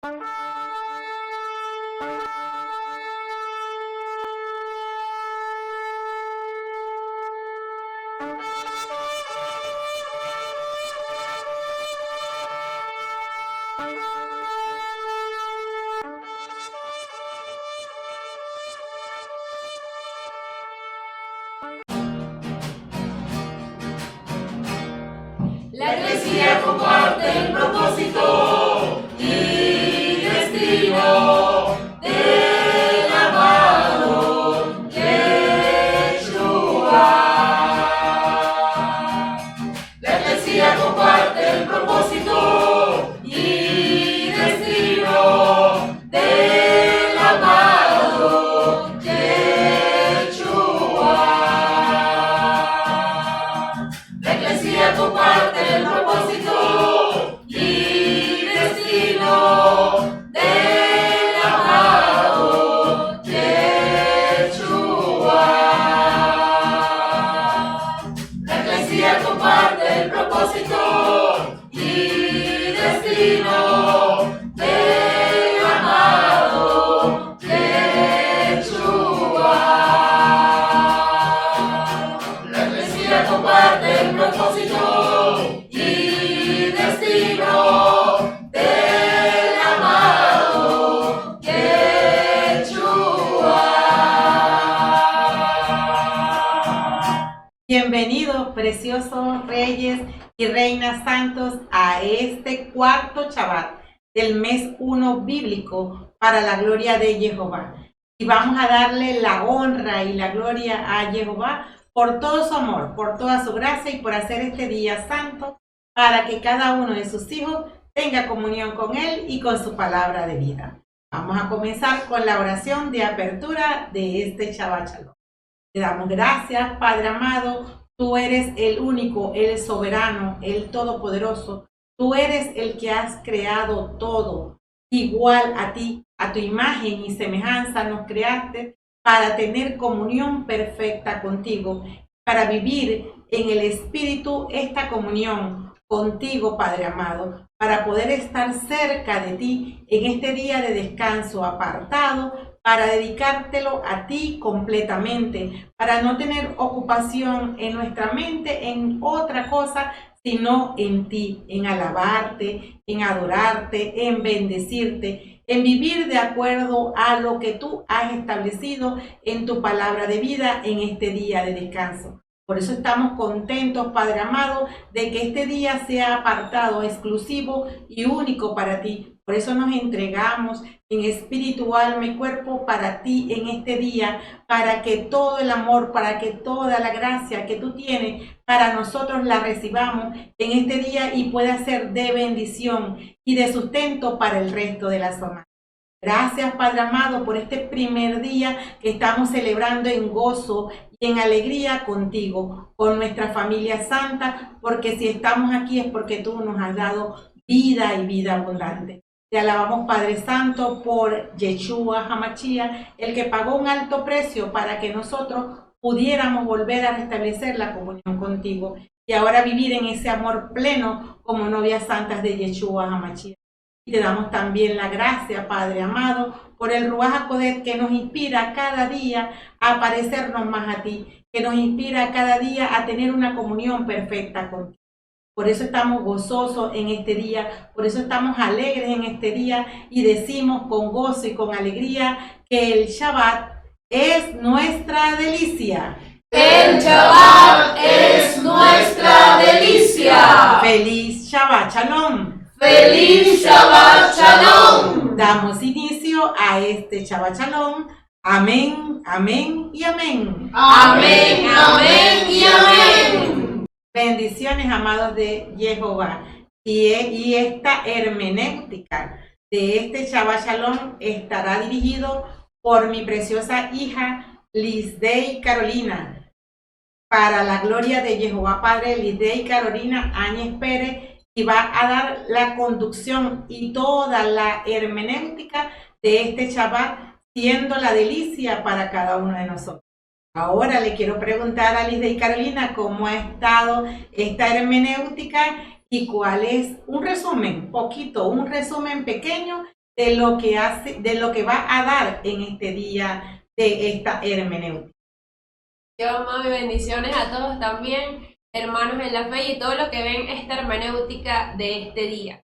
La Iglesia comparte el propósito y destino del amado Yeshua. La Iglesia comparte el propósito y destino del amado Yeshua. La Iglesia comparte el propósito y destino del amado Yeshua. La Iglesia comparte el propósito y destino del amado Yeshua. La Iglesia comparte el propósito y destino del amado Yeshua. Bienvenidos, preciosos reyes y reinas santos, a este cuarto Shabbat del mes 1 bíblico para la gloria de Jehová. Y vamos a darle la honra y la gloria a Jehová por todo su amor, por toda su gracia y por hacer este día santo para que cada uno de sus hijos tenga comunión con Él y con su palabra de vida. Vamos a comenzar con la oración de apertura de este Shabbat Shalom. Te damos gracias, Padre amado. Tú eres el único, el soberano, el todopoderoso. Tú eres el que has creado todo. Igual a ti, a tu imagen y semejanza nos creaste para tener comunión perfecta contigo, para vivir en el Espíritu esta comunión contigo, Padre amado, para poder estar cerca de ti en este día de descanso apartado, para dedicártelo a ti completamente, para no tener ocupación en nuestra mente en otra cosa, sino en ti, en alabarte, en adorarte, en bendecirte, en vivir de acuerdo a lo que tú has establecido en tu palabra de vida en este día de descanso. Por eso estamos contentos, Padre amado, de que este día sea apartado, exclusivo y único para ti. Por eso nos entregamos en espíritu, alma y cuerpo para ti en este día, para que todo el amor, para que toda la gracia que tú tienes para nosotros la recibamos en este día y pueda ser de bendición y de sustento para el resto de la semana. Gracias, Padre amado, por este primer día que estamos celebrando en gozo y en alegría contigo, con nuestra familia santa, porque si estamos aquí es porque tú nos has dado vida y vida abundante. Te alabamos, Padre Santo, por Yeshua HaMashiach, el que pagó un alto precio para que nosotros pudiéramos volver a restablecer la comunión contigo y ahora vivir en ese amor pleno como novias santas de Yeshua HaMashiach. Y te damos también la gracia, Padre amado, por el Ruach HaKodesh que nos inspira cada día a parecernos más a ti, que nos inspira cada día a tener una comunión perfecta contigo. Por eso estamos gozosos en este día, por eso estamos alegres en este día y decimos con gozo y con alegría que el Shabbat es nuestra delicia. El Shabbat es nuestra delicia. ¡Feliz Shabbat Shalom! ¡Feliz Shabbat Shalom! Damos inicio a este Shabbat Shalom. Amén, amén y amén. Amén, amén y amén. Bendiciones, amados de Jehová. Y esta hermenéutica de este Shabbat Shalom estará dirigido por mi preciosa hija Lisdey Carolina. Para la gloria de Jehová Padre, Lisdey Carolina Áñez Pérez, y va a dar la conducción y toda la hermenéutica de este Shabbat, siendo la delicia para cada uno de nosotros. Ahora le quiero preguntar a Lisdey Carolina cómo ha estado esta hermenéutica y cuál es un resumen, un resumen pequeño de lo que va a dar en este día de esta hermenéutica. Dios, mami, bendiciones a todos también, hermanos en la fe y todo lo que ven esta hermenéutica de este día.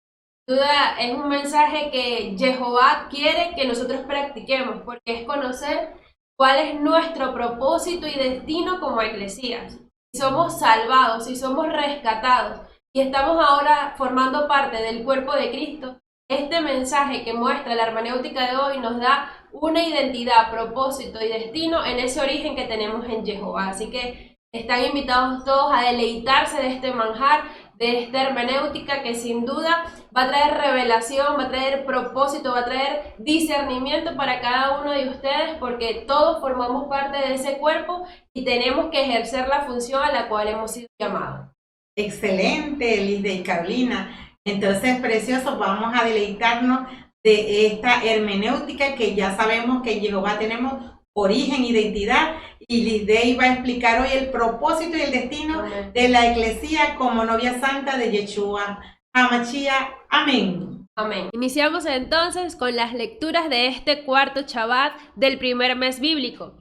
Sin duda es un mensaje que Jehová quiere que nosotros practiquemos, porque es conocer cuál es nuestro propósito y destino como eclesías. Si somos salvados, si somos rescatados y estamos ahora formando parte del cuerpo de Cristo, este mensaje que muestra la hermenéutica de hoy nos da una identidad, propósito y destino en ese origen que tenemos en Jehová. Así que están invitados todos a deleitarse de este manjar, de esta hermenéutica que sin duda va a traer revelación, va a traer propósito, va a traer discernimiento para cada uno de ustedes, porque todos formamos parte de ese cuerpo y tenemos que ejercer la función a la cual hemos sido llamados. Excelente, Lisde y Carolina. Entonces, preciosos, vamos a deleitarnos de esta hermenéutica que ya sabemos que en Jehová tenemos origen, identidad, y Lisde va a explicar hoy el propósito y el destino de la eclesía como novia santa de Yeshua HaMashiach. Amén. Amén. Iniciamos entonces con las lecturas de este cuarto Shabbat del primer mes bíblico.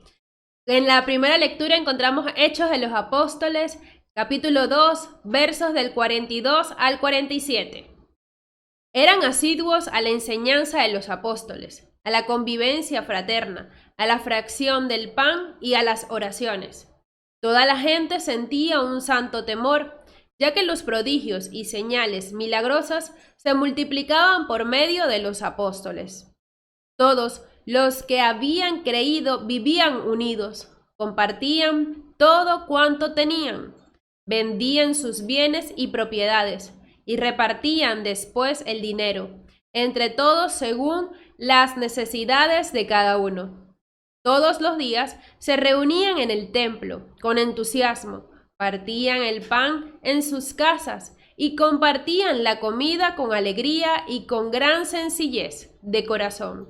En la primera lectura encontramos Hechos de los Apóstoles, capítulo 2, versos del 42 al 47. Eran asiduos a la enseñanza de los apóstoles, a la convivencia fraterna, a la fracción del pan y a las oraciones. Toda la gente sentía un santo temor, ya que los prodigios y señales milagrosas se multiplicaban por medio de los apóstoles. Todos los que habían creído vivían unidos, compartían todo cuanto tenían, vendían sus bienes y propiedades y repartían después el dinero entre todos según las necesidades de cada uno. Todos los días se reunían en el templo con entusiasmo, partían el pan en sus casas y compartían la comida con alegría y con gran sencillez de corazón.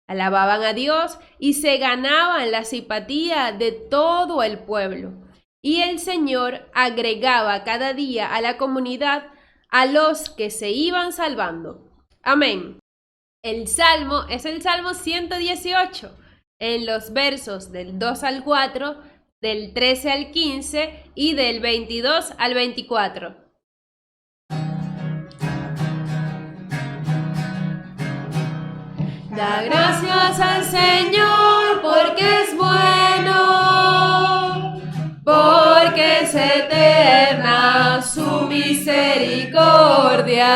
Alababan a Dios y se ganaban la simpatía de todo el pueblo. Y el Señor agregaba cada día a la comunidad a los que se iban salvando. Amén. El salmo es el Salmo 118, en los versos del 2 al 4, del 13 al 15 y del 22 al 24. Da gracias al Señor porque es bueno, porque es eterna su misericordia.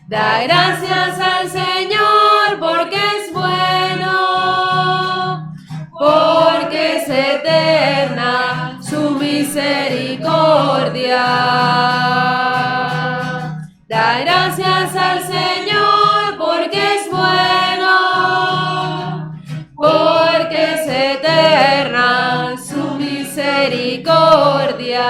Da gracias al Señor porque es bueno, porque es eterna su misericordia. Da gracias al Señor porque es bueno, porque es eterna su misericordia.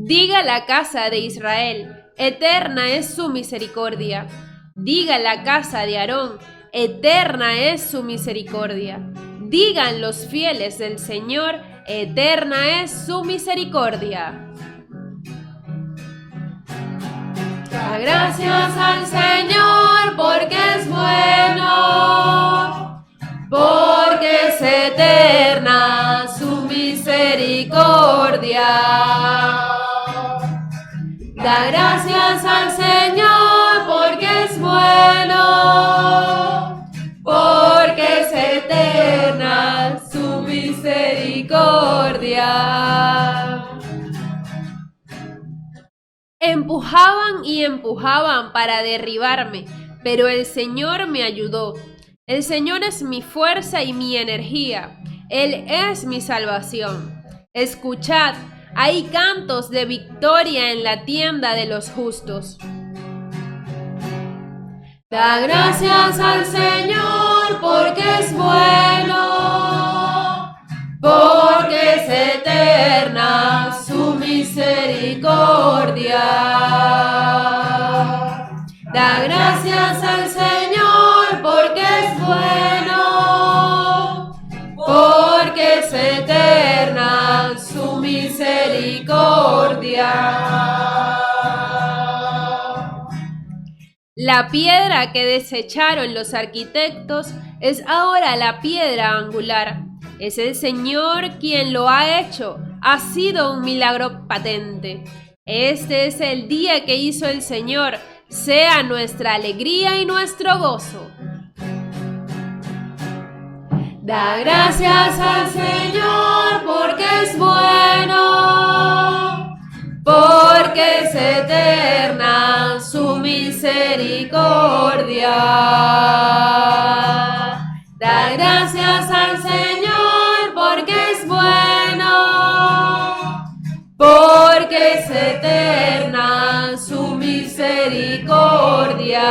Diga la casa de Israel, eterna es su misericordia. Diga la casa de Aarón, eterna es su misericordia. Digan los fieles del Señor, eterna es su misericordia. Da gracias al Señor porque es bueno, porque es eterna su misericordia. Da gracias al Señor porque es bueno, porque es eterna su misericordia. Empujaban y empujaban para derribarme, pero el Señor me ayudó. El Señor es mi fuerza y mi energía. Él es mi salvación. Escuchad, hay cantos de victoria en la tienda de los justos. Da gracias al Señor porque es bueno, porque es eterna su misericordia. Da gracias al Señor porque es bueno, porque es eterna su misericordia. La piedra que desecharon los arquitectos es ahora la piedra angular. Es el Señor quien lo ha hecho. Ha sido un milagro patente. Este es el día que hizo el Señor. Sea nuestra alegría y nuestro gozo. Da gracias al Señor porque es bueno, porque es eterna su misericordia. Da gracias al Señor porque es bueno, porque es eterna su misericordia.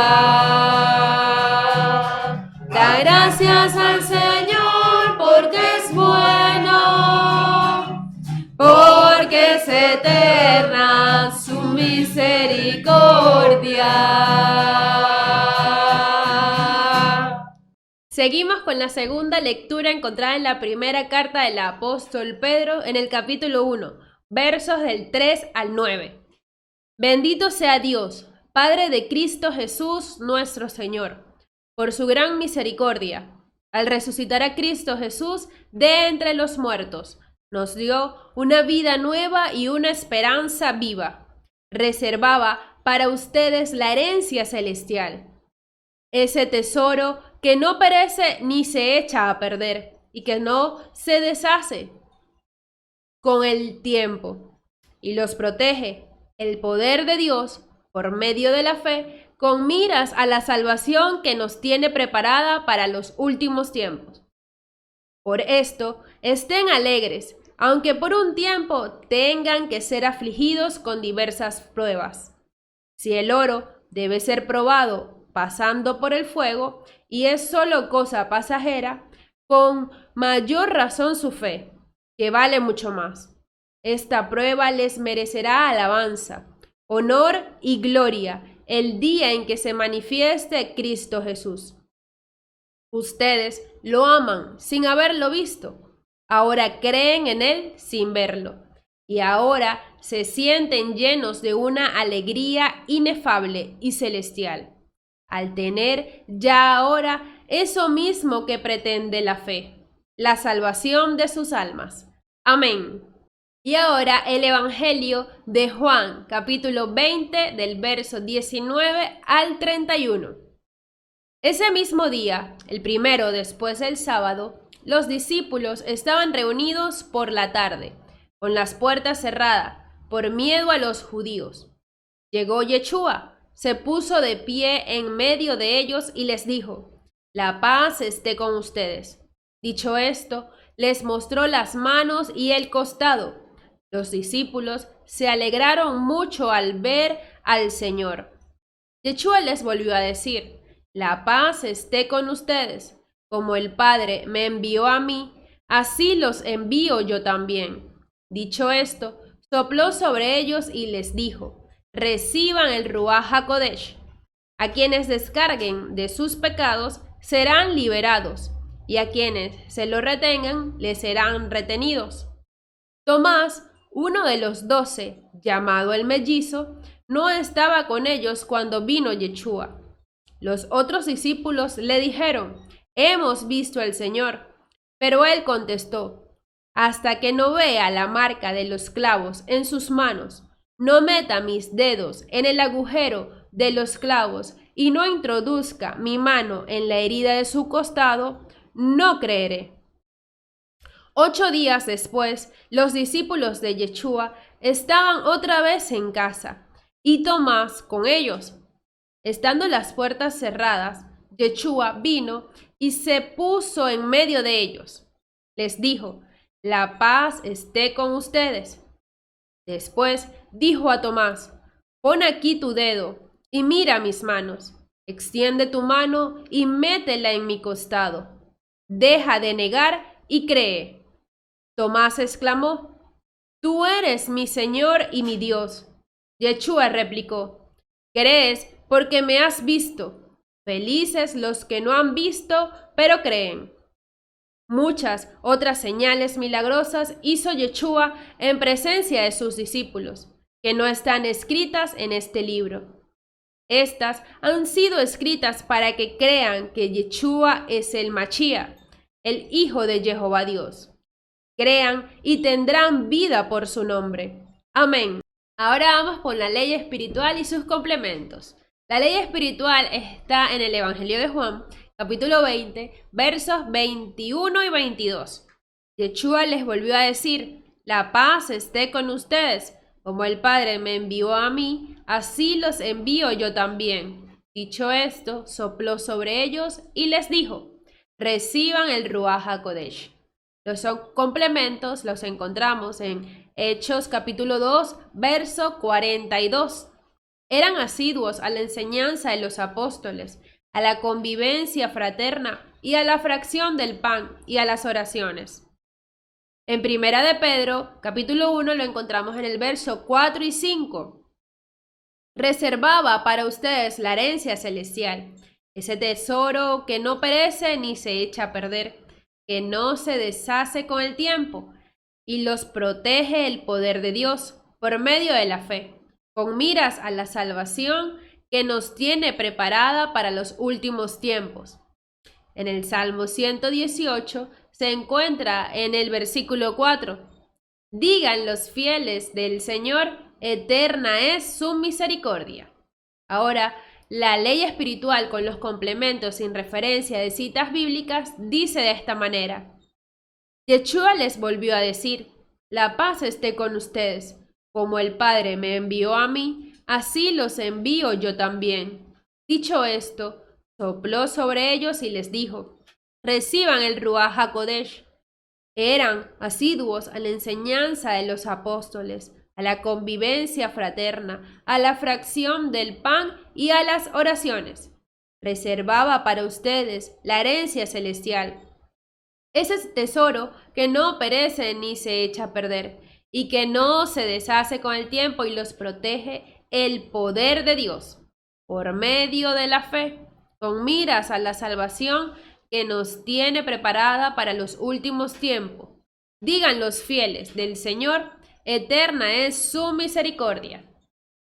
Da gracias al Señor porque es bueno, porque es eterna su misericordia. Seguimos con la segunda lectura encontrada en la primera carta del apóstol Pedro en el capítulo 1, versos del 3 al 9. Bendito sea Dios, Padre de Cristo Jesús nuestro Señor, por su gran misericordia. Al resucitar a Cristo Jesús de entre los muertos, nos dio una vida nueva y una esperanza viva. Reservaba para ustedes la herencia celestial, ese tesoro que no perece ni se echa a perder y que no se deshace con el tiempo, y los protege el poder de Dios por medio de la fe, con miras a la salvación que nos tiene preparada para los últimos tiempos. Por esto, estén alegres, aunque por un tiempo tengan que ser afligidos con diversas pruebas. Si el oro debe ser probado pasando por el fuego y es solo cosa pasajera, con mayor razón su fe, que vale mucho más. Esta prueba les merecerá alabanza, honor y gloria el día en que se manifieste Cristo Jesús. Ustedes lo aman sin haberlo visto, ahora creen en Él sin verlo, y ahora se sienten llenos de una alegría inefable y celestial, al tener ya ahora eso mismo que pretende la fe, la salvación de sus almas. Amén. Y ahora el Evangelio de Juan, capítulo 20, del verso 19 al 31. Ese mismo día, el primero después del sábado, los discípulos estaban reunidos por la tarde, con las puertas cerradas, por miedo a los judíos. Llegó Yeshua, se puso de pie en medio de ellos y les dijo: «La paz esté con ustedes». Dicho esto, les mostró las manos y el costado. Los discípulos se alegraron mucho al ver al Señor. Yeshua les volvió a decir: «La paz esté con ustedes. Como el Padre me envió a mí, así los envío yo también». Dicho esto, sopló sobre ellos y les dijo: «Reciban el Ruach HaKodesh. A quienes descarguen de sus pecados serán liberados, y a quienes se lo retengan les serán retenidos». Tomás, uno de los 12, llamado el mellizo, no estaba con ellos cuando vino Yeshua. Los otros discípulos le dijeron: «Hemos visto al Señor». Pero él contestó: «Hasta que no vea la marca de los clavos en sus manos, no meta mis dedos en el agujero de los clavos y no introduzca mi mano en la herida de su costado, no creeré». 8 días después, los discípulos de Yeshua estaban otra vez en casa, y Tomás con ellos. Estando las puertas cerradas, Yeshua vino y se puso en medio de ellos. Les dijo: «La paz esté con ustedes». Después dijo a Tomás: «Pon aquí tu dedo y mira mis manos. Extiende tu mano y métela en mi costado. Deja de negar y cree». Tomás exclamó: «Tú eres mi Señor y mi Dios». Yeshua replicó: «Crees porque me has visto. Felices los que no han visto, pero creen». Muchas otras señales milagrosas hizo Yeshua en presencia de sus discípulos, que no están escritas en este libro. Estas han sido escritas para que crean que Yeshua es el Machía, el Hijo de Jehová Dios. Crean y tendrán vida por su nombre. Amén. Ahora vamos por la ley espiritual y sus complementos. La ley espiritual está en el Evangelio de Juan, capítulo 20, versos 21 y 22. Yeshua les volvió a decir: la paz esté con ustedes. Como el Padre me envió a mí, así los envío yo también. Dicho esto, sopló sobre ellos y les dijo: reciban el Ruach HaKodesh. Los complementos los encontramos en Hechos capítulo 2, verso 42. Eran asiduos a la enseñanza de los apóstoles, a la convivencia fraterna y a la fracción del pan y a las oraciones. En Primera de Pedro, capítulo 1, lo encontramos en el verso 4 y 5. Reservaba para ustedes la herencia celestial, ese tesoro que no perece ni se echa a perder, que no se deshace con el tiempo, y los protege el poder de Dios por medio de la fe, con miras a la salvación que nos tiene preparada para los últimos tiempos. En el Salmo 118 se encuentra en el versículo 4. Digan los fieles del Señor, eterna es su misericordia. Ahora, la ley espiritual con los complementos sin referencia de citas bíblicas dice de esta manera: Yeshua les volvió a decir: la paz esté con ustedes. Como el Padre me envió a mí, así los envío yo también. Dicho esto, sopló sobre ellos y les dijo: reciban el Ruach HaKodesh. Eran asiduos a la enseñanza de los apóstoles, a la convivencia fraterna, a la fracción del pan y a las oraciones. Reservaba para ustedes la herencia celestial, ese tesoro que no perece ni se echa a perder, y que no se deshace con el tiempo, y los protege el poder de Dios, por medio de la fe, con miras a la salvación que nos tiene preparada para los últimos tiempos. Digan los fieles del Señor, eterna es su misericordia.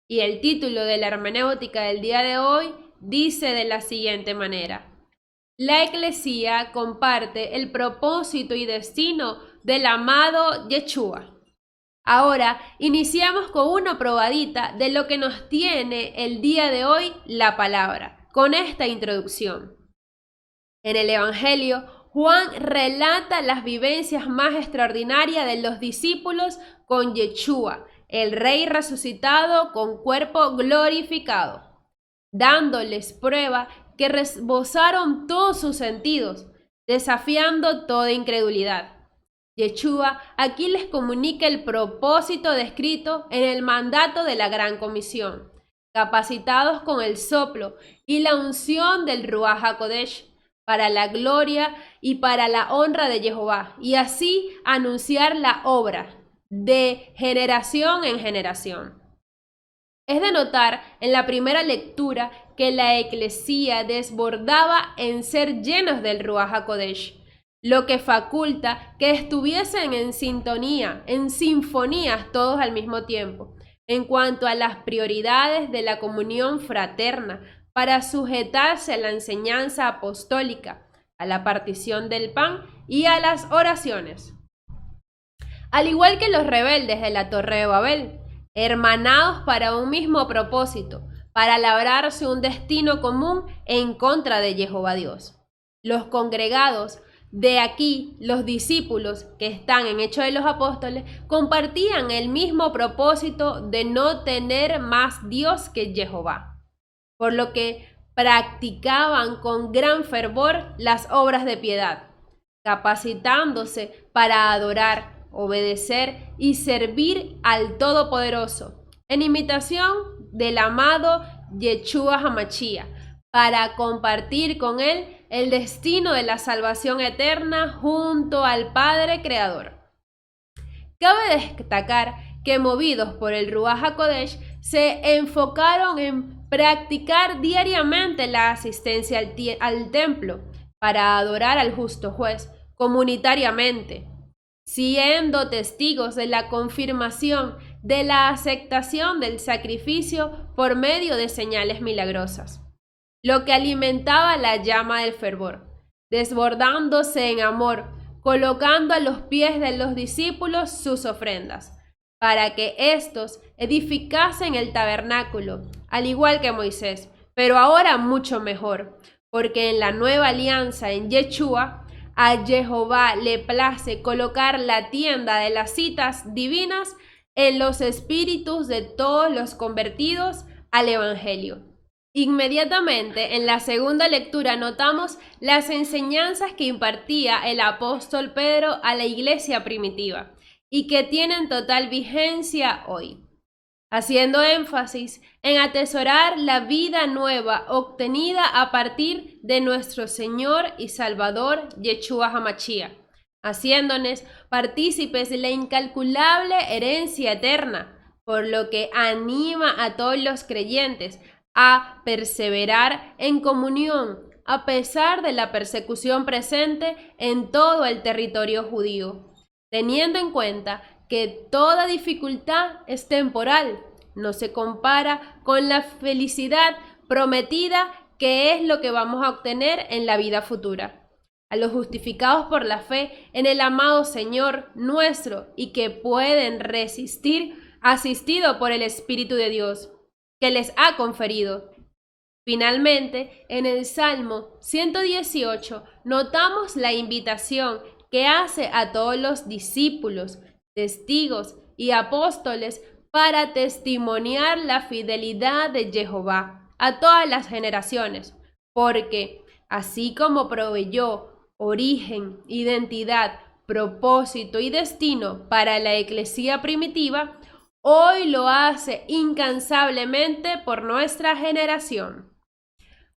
Y el título de la hermenéutica del día de hoy dice de la siguiente manera: la Eclesía comparte el propósito y destino del amado Yeshua. Ahora iniciamos con una probadita de lo que nos tiene el día de hoy la palabra, con esta introducción. En el Evangelio, Juan relata las vivencias más extraordinarias de los discípulos con Yeshua, el Rey resucitado con cuerpo glorificado, dándoles prueba que rebosaron todos sus sentidos, desafiando toda incredulidad. Yeshua aquí les comunica el propósito descrito en el mandato de la Gran Comisión, capacitados con el soplo y la unción del Ruach HaKodesh, para la gloria y para la honra de Jehová, y así anunciar la obra de generación en generación. Es de notar en la primera lectura que la Eclesía desbordaba en ser llenos del Ruach HaKodesh, lo que faculta que estuviesen en sintonía, en sinfonías todos al mismo tiempo, en cuanto a las prioridades de la comunión fraterna, para sujetarse a la enseñanza apostólica, a la partición del pan y a las oraciones. Al igual que los rebeldes de la Torre de Babel, hermanados para un mismo propósito, para labrarse un destino común en contra de Jehová Dios. Los congregados de aquí, los discípulos que están en Hechos de los Apóstoles, compartían el mismo propósito de no tener más Dios que Jehová, por lo que practicaban con gran fervor las obras de piedad, capacitándose para adorar, obedecer y servir al Todopoderoso, en imitación del amado Yeshua HaMashiach, para compartir con él el destino de la salvación eterna junto al Padre Creador. Cabe destacar que, movidos por el Ruach HaKodesh, se enfocaron en practicar diariamente la asistencia al templo para adorar al justo juez comunitariamente, siendo testigos de la confirmación de la aceptación del sacrificio por medio de señales milagrosas, lo que alimentaba la llama del fervor, desbordándose en amor, colocando a los pies de los discípulos sus ofrendas, para que éstos edificasen el tabernáculo, al igual que Moisés, pero ahora mucho mejor, porque en la nueva alianza en Yeshua, a Jehová le place colocar la tienda de las citas divinas en los espíritus de todos los convertidos al Evangelio. Inmediatamente en la segunda lectura notamos las enseñanzas que impartía el apóstol Pedro a la iglesia primitiva y que tienen total vigencia hoy, haciendo énfasis en atesorar la vida nueva obtenida a partir de nuestro Señor y Salvador Yeshua HaMashiach, haciéndonos partícipes de la incalculable herencia eterna, por lo que anima a todos los creyentes a perseverar en comunión a pesar de la persecución presente en todo el territorio judío, teniendo en cuenta que toda dificultad es temporal, no se compara con la felicidad prometida que es lo que vamos a obtener en la vida futura. A los justificados por la fe en el amado Señor nuestro y que pueden resistir, asistido por el Espíritu de Dios, que les ha conferido. Finalmente, en el Salmo 118 notamos la invitación que hace a todos los discípulos, testigos y apóstoles para testimoniar la fidelidad de Jehová a todas las generaciones, porque así como proveyó origen, identidad, propósito y destino para la eclesía primitiva, hoy lo hace incansablemente por nuestra generación.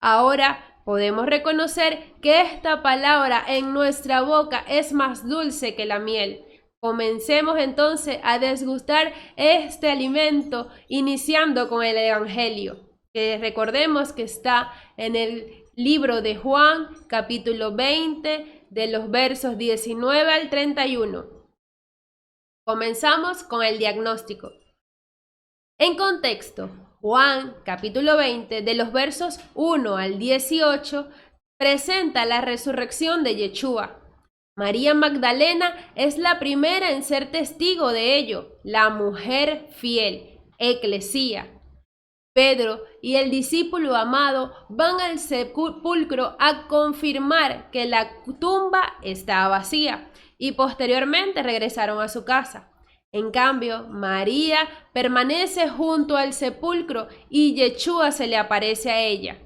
Ahora podemos reconocer que esta palabra en nuestra boca es más dulce que la miel. Comencemos entonces a desgustar este alimento iniciando con el Evangelio, que recordemos que está en el libro de Juan, capítulo 20, de los versos 19 al 31. Comenzamos con el diagnóstico. En contexto, Juan, capítulo 20, de los versos 1 al 18, presenta la resurrección de Yeshua. María Magdalena es la primera en ser testigo de ello, la mujer fiel, eclesía. Pedro y el discípulo amado van al sepulcro a confirmar que la tumba está vacía y posteriormente regresaron a su casa. En cambio, María permanece junto al sepulcro y Yeshua se le aparece a ella.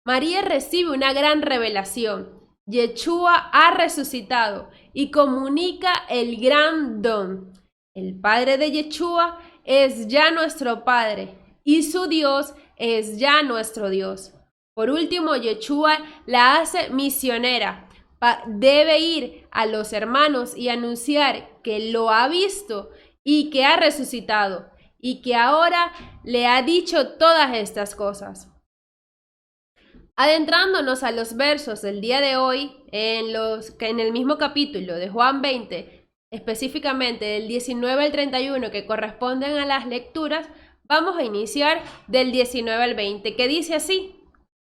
María recibe una gran revelación. Yeshua ha resucitado y comunica el gran don. El Padre de Yeshua es ya nuestro Padre y su Dios es ya nuestro Dios. Por último, Yeshua la hace misionera. Debe ir a los hermanos y anunciar que lo ha visto y que ha resucitado y que ahora le ha dicho todas estas cosas. Adentrándonos a los versos del día de hoy, en el mismo capítulo de Juan 20, específicamente del 19 al 31 que corresponden a las lecturas, vamos a iniciar del 19 al 20, que dice así: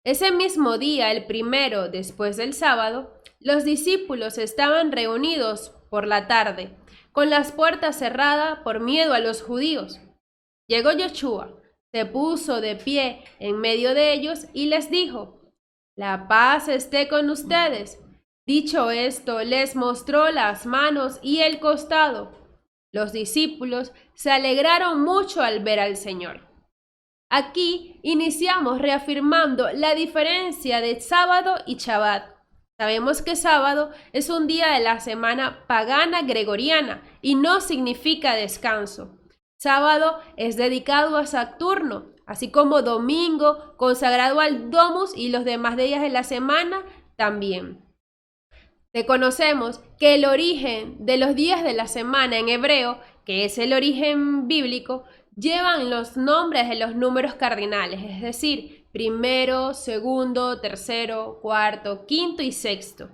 ese mismo día, el primero después del sábado, los discípulos estaban reunidos por la tarde, con las puertas cerradas por miedo a los judíos. Llegó Yeshua, se puso de pie en medio de ellos y les dijo: «La paz esté con ustedes». Dicho esto, les mostró las manos y el costado. Los discípulos se alegraron mucho al ver al Señor. Aquí iniciamos reafirmando la diferencia de sábado y Shabbat. Sabemos que sábado es un día de la semana pagana gregoriana y no significa descanso. Sábado es dedicado a Saturno, así como domingo consagrado al Domus y los demás días de la semana también. Reconocemos que el origen de los días de la semana en hebreo, que es el origen bíblico, llevan los nombres de los números cardinales, es decir, primero, segundo, tercero, cuarto, quinto y sexto.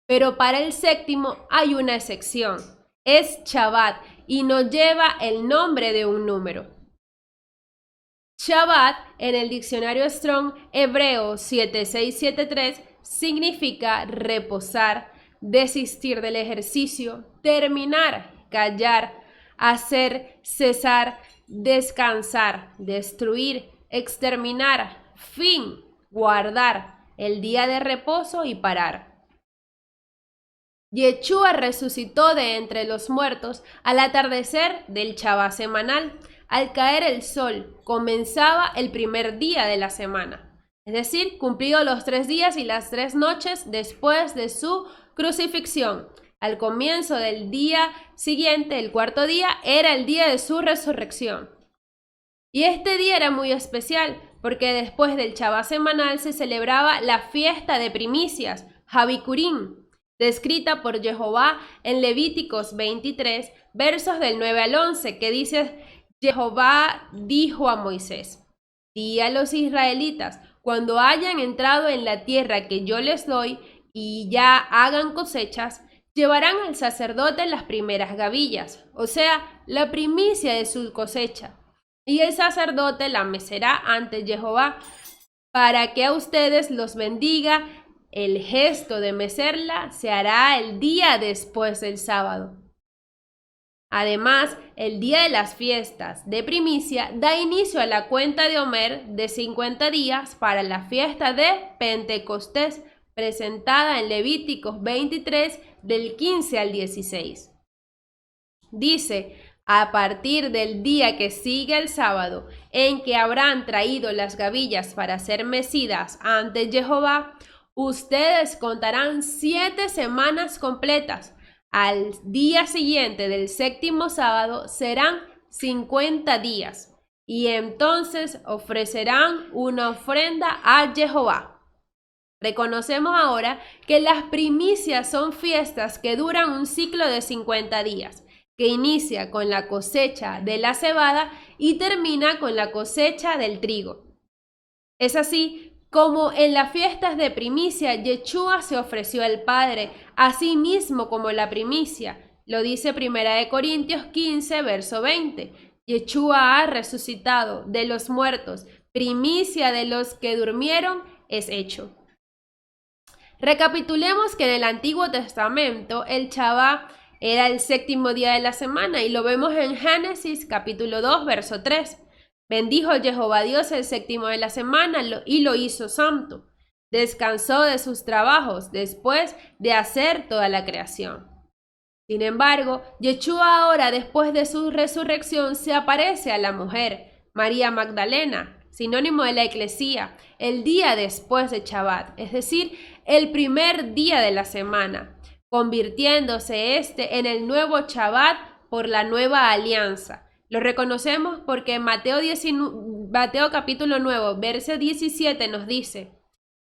Pero para el séptimo hay una excepción, es Shabbat, y no lleva el nombre de un número. Shabbat en el diccionario Strong hebreo 7673 significa reposar, desistir del ejercicio, terminar, callar, hacer, cesar, descansar, destruir, exterminar, fin, guardar, el día de reposo y parar. Yeshua resucitó de entre los muertos al atardecer del Shabbat semanal. Al caer el sol, comenzaba el primer día de la semana, es decir, cumplidos los 3 días y las 3 noches después de su crucifixión. Al comienzo del día siguiente, el cuarto día, era el día de su resurrección. Y este día era muy especial, porque después del Shabbat semanal se celebraba la fiesta de primicias, Habikurim, descrita por Jehová en Levíticos 23, versos del 9 al 11, que dice: Jehová dijo a Moisés: di a los israelitas, cuando hayan entrado en la tierra que yo les doy y ya hagan cosechas, llevarán al sacerdote las primeras gavillas, o sea, la primicia de su cosecha, y el sacerdote la mecerá ante Jehová, para que a ustedes los bendiga. El gesto de mecerla se hará el día después del sábado. Además, el día de las fiestas de primicia da inicio a la cuenta de Omer de 50 días para la fiesta de Pentecostés, presentada en Levíticos 23 del 15 al 16. Dice: a partir del día que sigue el sábado, en que habrán traído las gavillas para ser mecidas ante Jehová, ustedes contarán 7 semanas completas. Al día siguiente del 7º sábado serán 50 días, y entonces ofrecerán una ofrenda a Jehová. Reconocemos ahora que las primicias son fiestas que duran un ciclo de 50 días, que inicia con la cosecha de la cebada y termina con la cosecha del trigo. Es así como en las fiestas de primicia, Yeshua se ofreció al Padre, así mismo como la primicia. Lo dice 1 Corintios 15, verso 20. Yeshua ha resucitado de los muertos, primicia de los que durmieron es hecho. Recapitulemos que en el Antiguo Testamento el Shabbat era el 7º día de la semana y lo vemos en Génesis capítulo 2, verso 3. Bendijo Jehová Dios el 7º de la semana y lo hizo santo. Descansó de sus trabajos después de hacer toda la creación. Sin embargo, Yeshua ahora, después de su resurrección, se aparece a la mujer, María Magdalena, sinónimo de la Eclesía, el día después de Shabbat, es decir, el primer día de la semana, convirtiéndose en el nuevo Shabbat por la nueva alianza. Lo reconocemos porque Mateo capítulo 9, verso 17 nos dice: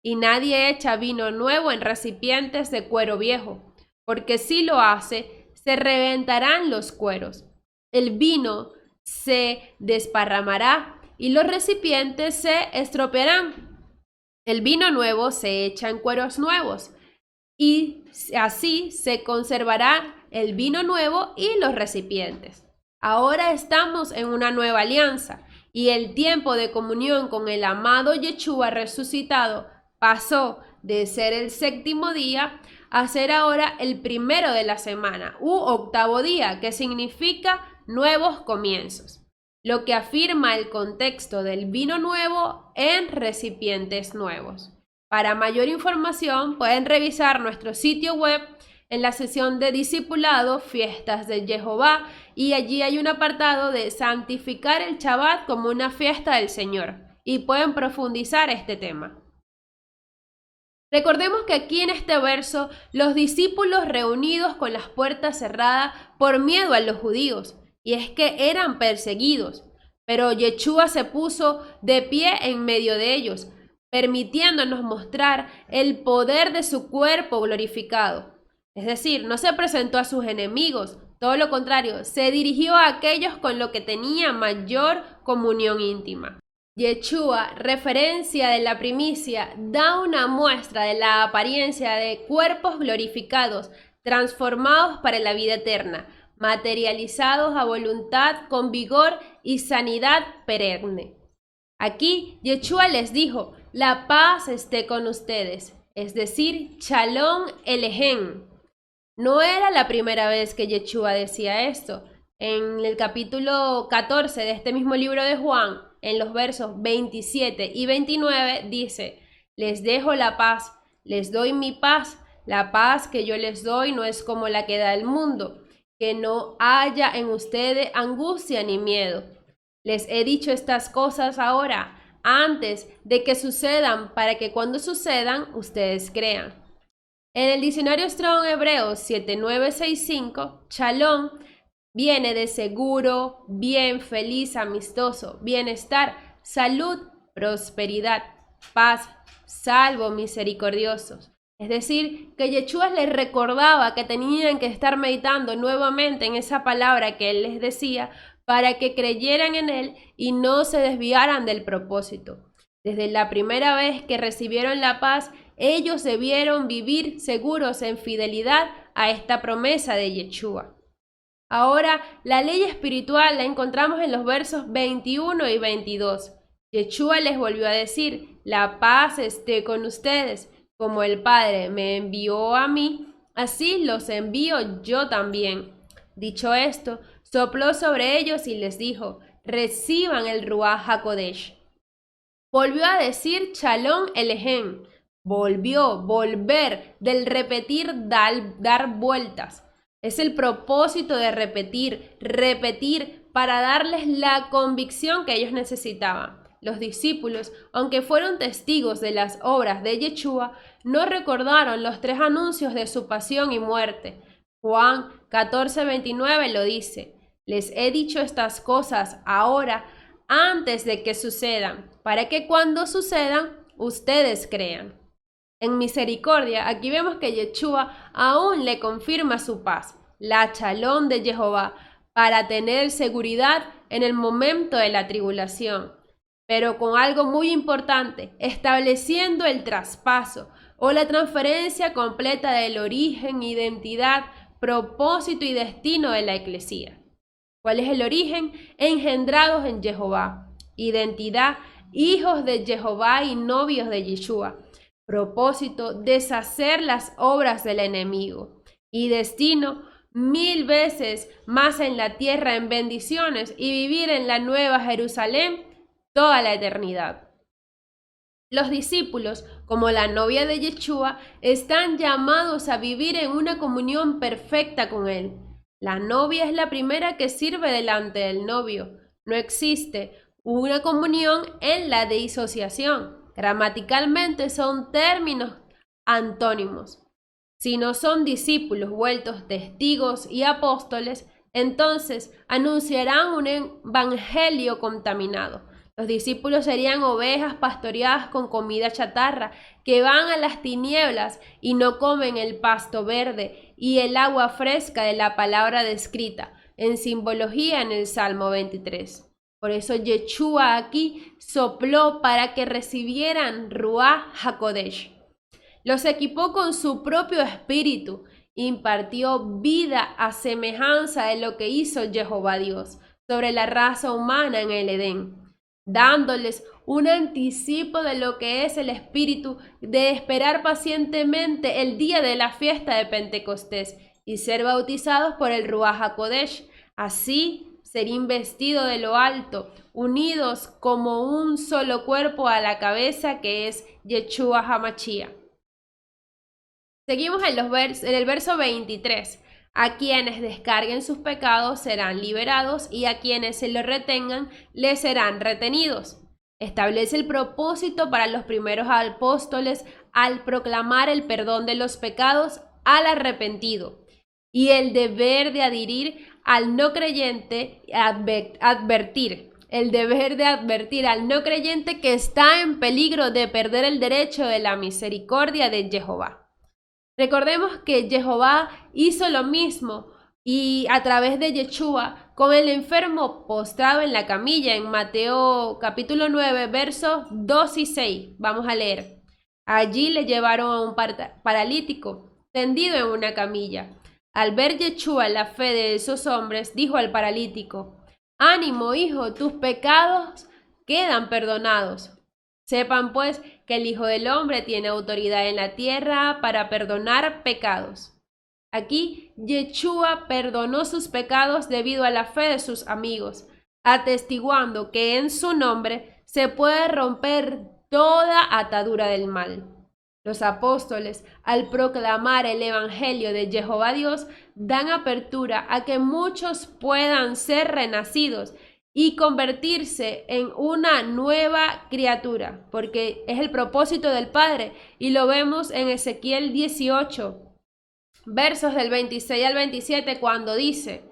y nadie echa vino nuevo en recipientes de cuero viejo, porque si lo hace, se reventarán los cueros. El vino se desparramará y los recipientes se estropearán. El vino nuevo se echa en cueros nuevos, y así se conservará el vino nuevo y los recipientes. Ahora estamos en una nueva alianza y el tiempo de comunión con el amado Yeshua resucitado pasó de ser el 7º día a ser ahora el primero de la semana u 8º día, que significa nuevos comienzos, lo que afirma el contexto del vino nuevo en recipientes nuevos. Para mayor información pueden revisar nuestro sitio web en la sesión de discipulado, fiestas de Jehová, y allí hay un apartado de santificar el Shabbat como una fiesta del Señor, y pueden profundizar este tema. Recordemos que aquí en este verso, los discípulos reunidos con las puertas cerradas por miedo a los judíos, y es que eran perseguidos, pero Yeshua se puso de pie en medio de ellos, permitiéndonos mostrar el poder de su cuerpo glorificado. Es decir, no se presentó a sus enemigos, todo lo contrario, se dirigió a aquellos con los que tenía mayor comunión íntima. Yeshua, referencia de la primicia, da una muestra de la apariencia de cuerpos glorificados, transformados para la vida eterna, materializados a voluntad con vigor y sanidad perenne. Aquí Yeshua les dijo, la paz esté con ustedes, es decir, Shalom Elechem. No era la primera vez que Yeshua decía esto. En el capítulo 14 de este mismo libro de Juan, en los versos 27 y 29, dice, les dejo la paz, les doy mi paz, la paz que yo les doy no es como la que da el mundo, que no haya en ustedes angustia ni miedo. Les he dicho estas cosas ahora, antes de que sucedan, para que cuando sucedan, ustedes crean. En el diccionario Strong Hebreos 7965, Shalom viene de seguro, bien, feliz, amistoso, bienestar, salud, prosperidad, paz, salvo, misericordiosos. Es decir, que Yeshua les recordaba que tenían que estar meditando nuevamente en esa palabra que él les decía para que creyeran en él y no se desviaran del propósito. Desde la primera vez que recibieron la paz, ellos debieron vivir seguros en fidelidad a esta promesa de Yeshua. Ahora, la ley espiritual la encontramos en los versos 21 y 22. Yeshua les volvió a decir, la paz esté con ustedes. Como el Padre me envió a mí, así los envío yo también. Dicho esto, sopló sobre ellos y les dijo, reciban el Ruach HaKodesh. Volvió a decir Shalom Elechem. Volver, del repetir, dar vueltas. Es el propósito de repetir para darles la convicción que ellos necesitaban. Los discípulos, aunque fueron testigos de las obras de Yeshua, no recordaron los 3 anuncios de su pasión y muerte. Juan 14:29 lo dice, les he dicho estas cosas ahora antes de que sucedan, para que cuando sucedan, ustedes crean. En misericordia, aquí vemos que Yeshua aún le confirma su paz, la Shalom de Jehová, para tener seguridad en el momento de la tribulación. Pero con algo muy importante, estableciendo el traspaso o la transferencia completa del origen, identidad, propósito y destino de la Eclesía. ¿Cuál es el origen? Engendrados en Jehová. Identidad, hijos de Jehová y novios de Yeshua. Propósito, deshacer las obras del enemigo. Y destino, 1000 veces más en la tierra en bendiciones y vivir en la nueva Jerusalén toda la eternidad. Los discípulos, como la novia de Yeshua, están llamados a vivir en una comunión perfecta con él. La novia es la primera que sirve delante del novio. No existe una comunión en la disociación. Gramaticalmente son términos antónimos. Si no son discípulos vueltos testigos y apóstoles, entonces anunciarán un evangelio contaminado. Los discípulos serían ovejas pastoreadas con comida chatarra, que van a las tinieblas y no comen el pasto verde y el agua fresca de la palabra descrita, en simbología en el Salmo 23. Por eso Yeshua aquí sopló para que recibieran Ruach HaKodesh. Los equipó con su propio espíritu, impartió vida a semejanza de lo que hizo Jehová Dios sobre la raza humana en el Edén, dándoles un anticipo de lo que es el espíritu de esperar pacientemente el día de la fiesta de Pentecostés y ser bautizados por el Ruach HaKodesh, así ser investidos de lo alto, unidos como un solo cuerpo a la cabeza que es Yeshua HaMashiach. Seguimos en el verso 23. A quienes descarguen sus pecados serán liberados y a quienes se lo retengan les serán retenidos. Establece el propósito para los primeros apóstoles al proclamar el perdón de los pecados al arrepentido y el deber de adherir al no creyente, advertir al no creyente que está en peligro de perder el derecho de la misericordia de Jehová. Recordemos que Jehová hizo lo mismo y a través de Yeshua con el enfermo postrado en la camilla en Mateo capítulo 9 versos 2 y 6. Vamos a leer. Allí le llevaron a un paralítico tendido en una camilla. Al ver Yeshua la fe de esos hombres, dijo al paralítico: «Ánimo, hijo, tus pecados quedan perdonados». Sepan pues que el Hijo del Hombre tiene autoridad en la tierra para perdonar pecados. Aquí Yeshua perdonó sus pecados debido a la fe de sus amigos, atestiguando que en su nombre se puede romper toda atadura del mal. Los apóstoles, al proclamar el Evangelio de Jehová Dios, dan apertura a que muchos puedan ser renacidos y convertirse en una nueva criatura, porque es el propósito del Padre, y lo vemos en Ezequiel 18, versos del 26 al 27, cuando dice: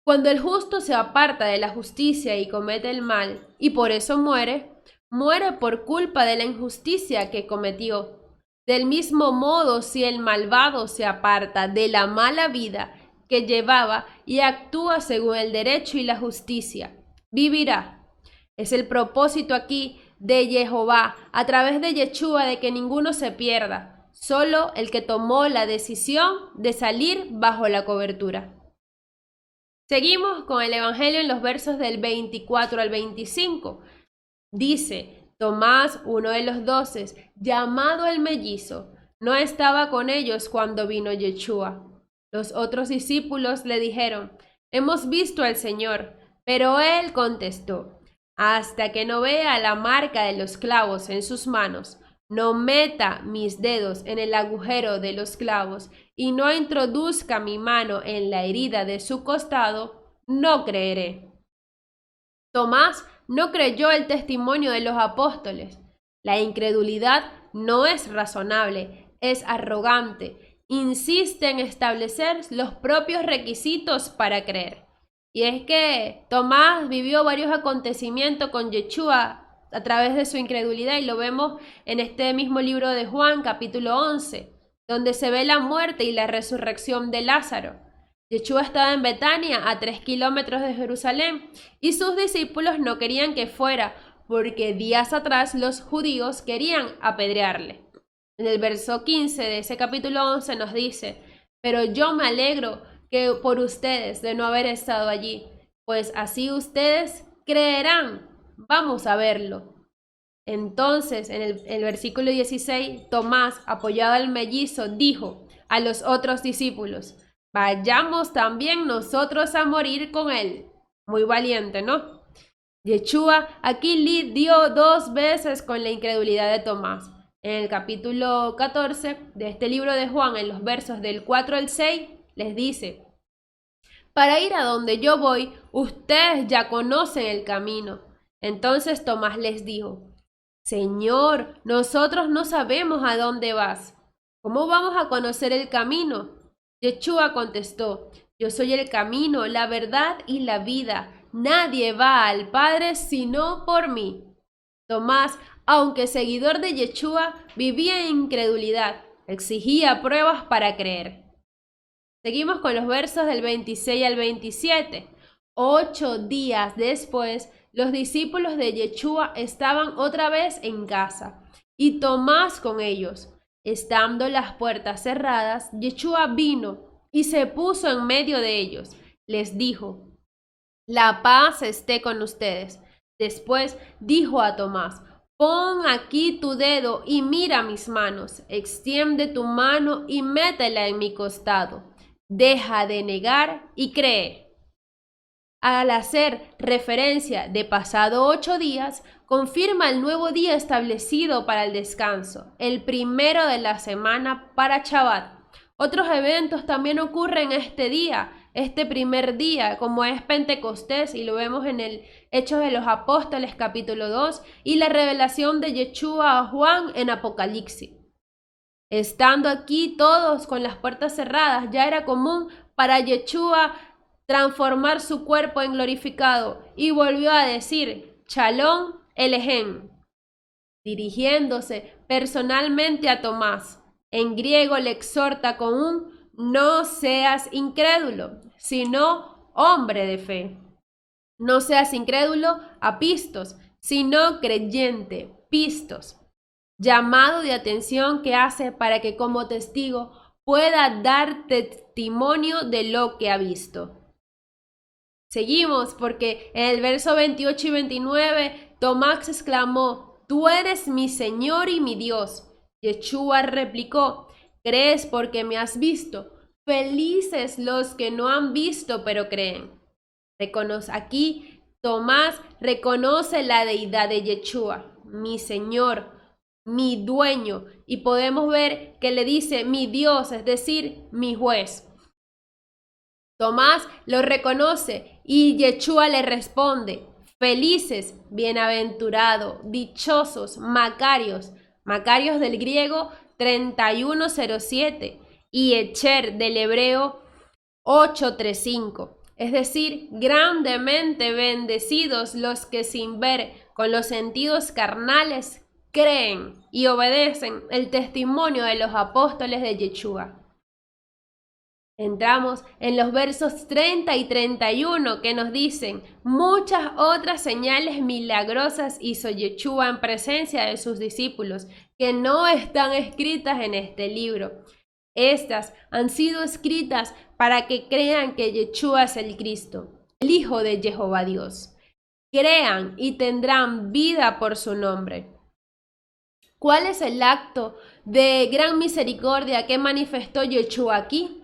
«Cuando el justo se aparta de la justicia y comete el mal, y por eso muere, muere por culpa de la injusticia que cometió. Del mismo modo, si el malvado se aparta de la mala vida que llevaba y actúa según el derecho y la justicia, vivirá». Es el propósito aquí de Jehová, a través de Yeshua, de que ninguno se pierda, solo el que tomó la decisión de salir bajo la cobertura. Seguimos con el Evangelio en los versos del 24 al 25. Dice: «Tomás, uno de los 12, llamado el mellizo, no estaba con ellos cuando vino Yeshua. Los otros discípulos le dijeron: «Hemos visto al Señor». Pero él contestó: «Hasta que no vea la marca de los clavos en sus manos, no meta mis dedos en el agujero de los clavos y no introduzca mi mano en la herida de su costado, no creeré». Tomás no creyó el testimonio de los apóstoles. La incredulidad no es razonable, es arrogante. Insiste en establecer los propios requisitos para creer. Y es que Tomás vivió varios acontecimientos con Yeshua a través de su incredulidad, y lo vemos en este mismo libro de Juan, capítulo 11, donde se ve la muerte y la resurrección de Lázaro. Yeshua estaba en Betania, a 3 kilómetros de Jerusalén, y sus discípulos no querían que fuera, porque días atrás los judíos querían apedrearle. En el verso 15 de ese capítulo 11 nos dice: «Pero yo me alegro por ustedes de no haber estado allí, pues así ustedes creerán». Vamos a verlo. Entonces, en el versículo 16, Tomás, apoyado al mellizo, dijo a los otros discípulos: «Vayamos también nosotros a morir con él». Muy valiente, ¿no? Yeshua aquí lidió 2 veces con la incredulidad de Tomás. En el capítulo 14 de este libro de Juan, en los versos del 4 al 6, les dice: «Para ir a donde yo voy, ustedes ya conocen el camino». Entonces Tomás les dijo: «Señor, nosotros no sabemos a dónde vas. ¿Cómo vamos a conocer el camino?». Yeshua contestó: «Yo soy el camino, la verdad y la vida. Nadie va al Padre sino por mí». Tomás, aunque seguidor de Yeshua, vivía en incredulidad, exigía pruebas para creer. Seguimos con los versos del 26 al 27. 8 días después, los discípulos de Yeshua estaban otra vez en casa, y Tomás con ellos. Estando las puertas cerradas, Yeshua vino y se puso en medio de ellos. Les dijo: «La paz esté con ustedes». Después dijo a Tomás: «Pon aquí tu dedo y mira mis manos. Extiende tu mano y métela en mi costado. Deja de negar y cree». Al hacer referencia de pasado 8 días, confirma el nuevo día establecido para el descanso, el primero de la semana para Shabbat. Otros eventos también ocurren este día, este primer día, como es Pentecostés, y lo vemos en el Hechos de los Apóstoles capítulo 2, y la revelación de Yeshua a Juan en Apocalipsis. Estando aquí todos con las puertas cerradas, ya era común para Yeshua transformar su cuerpo en glorificado, y volvió a decir: «Shalom Elechem», dirigiéndose personalmente a Tomás. En griego le exhorta con un «no seas incrédulo, sino hombre de fe». No seas incrédulo, apistos, sino creyente, pistos. Llamado de atención que hace para que como testigo pueda dar testimonio de lo que ha visto. Seguimos porque en el verso 28 y 29 Tomás exclamó: «Tú eres mi Señor y mi Dios». Yeshua replicó: «¿Crees porque me has visto? Felices los que no han visto pero creen». Aquí Tomás reconoce la deidad de Yeshua, mi Señor, mi dueño, y podemos ver que le dice mi Dios, es decir, mi juez. Tomás lo reconoce y Yeshua le responde: «Felices, bienaventurados, dichosos, macarios». Macarios del griego 3107 y Echer del hebreo 835. Es decir, grandemente bendecidos los que sin ver con los sentidos carnales creen y obedecen el testimonio de los apóstoles de Yeshua. Entramos en los versos 30 y 31 que nos dicen: «Muchas otras señales milagrosas hizo Yeshua en presencia de sus discípulos, que no están escritas en este libro. Estas han sido escritas para que crean que Yeshua es el Cristo, el Hijo de Jehová Dios. Crean y tendrán vida por su nombre». ¿Cuál es el acto de gran misericordia que manifestó Yeshua aquí?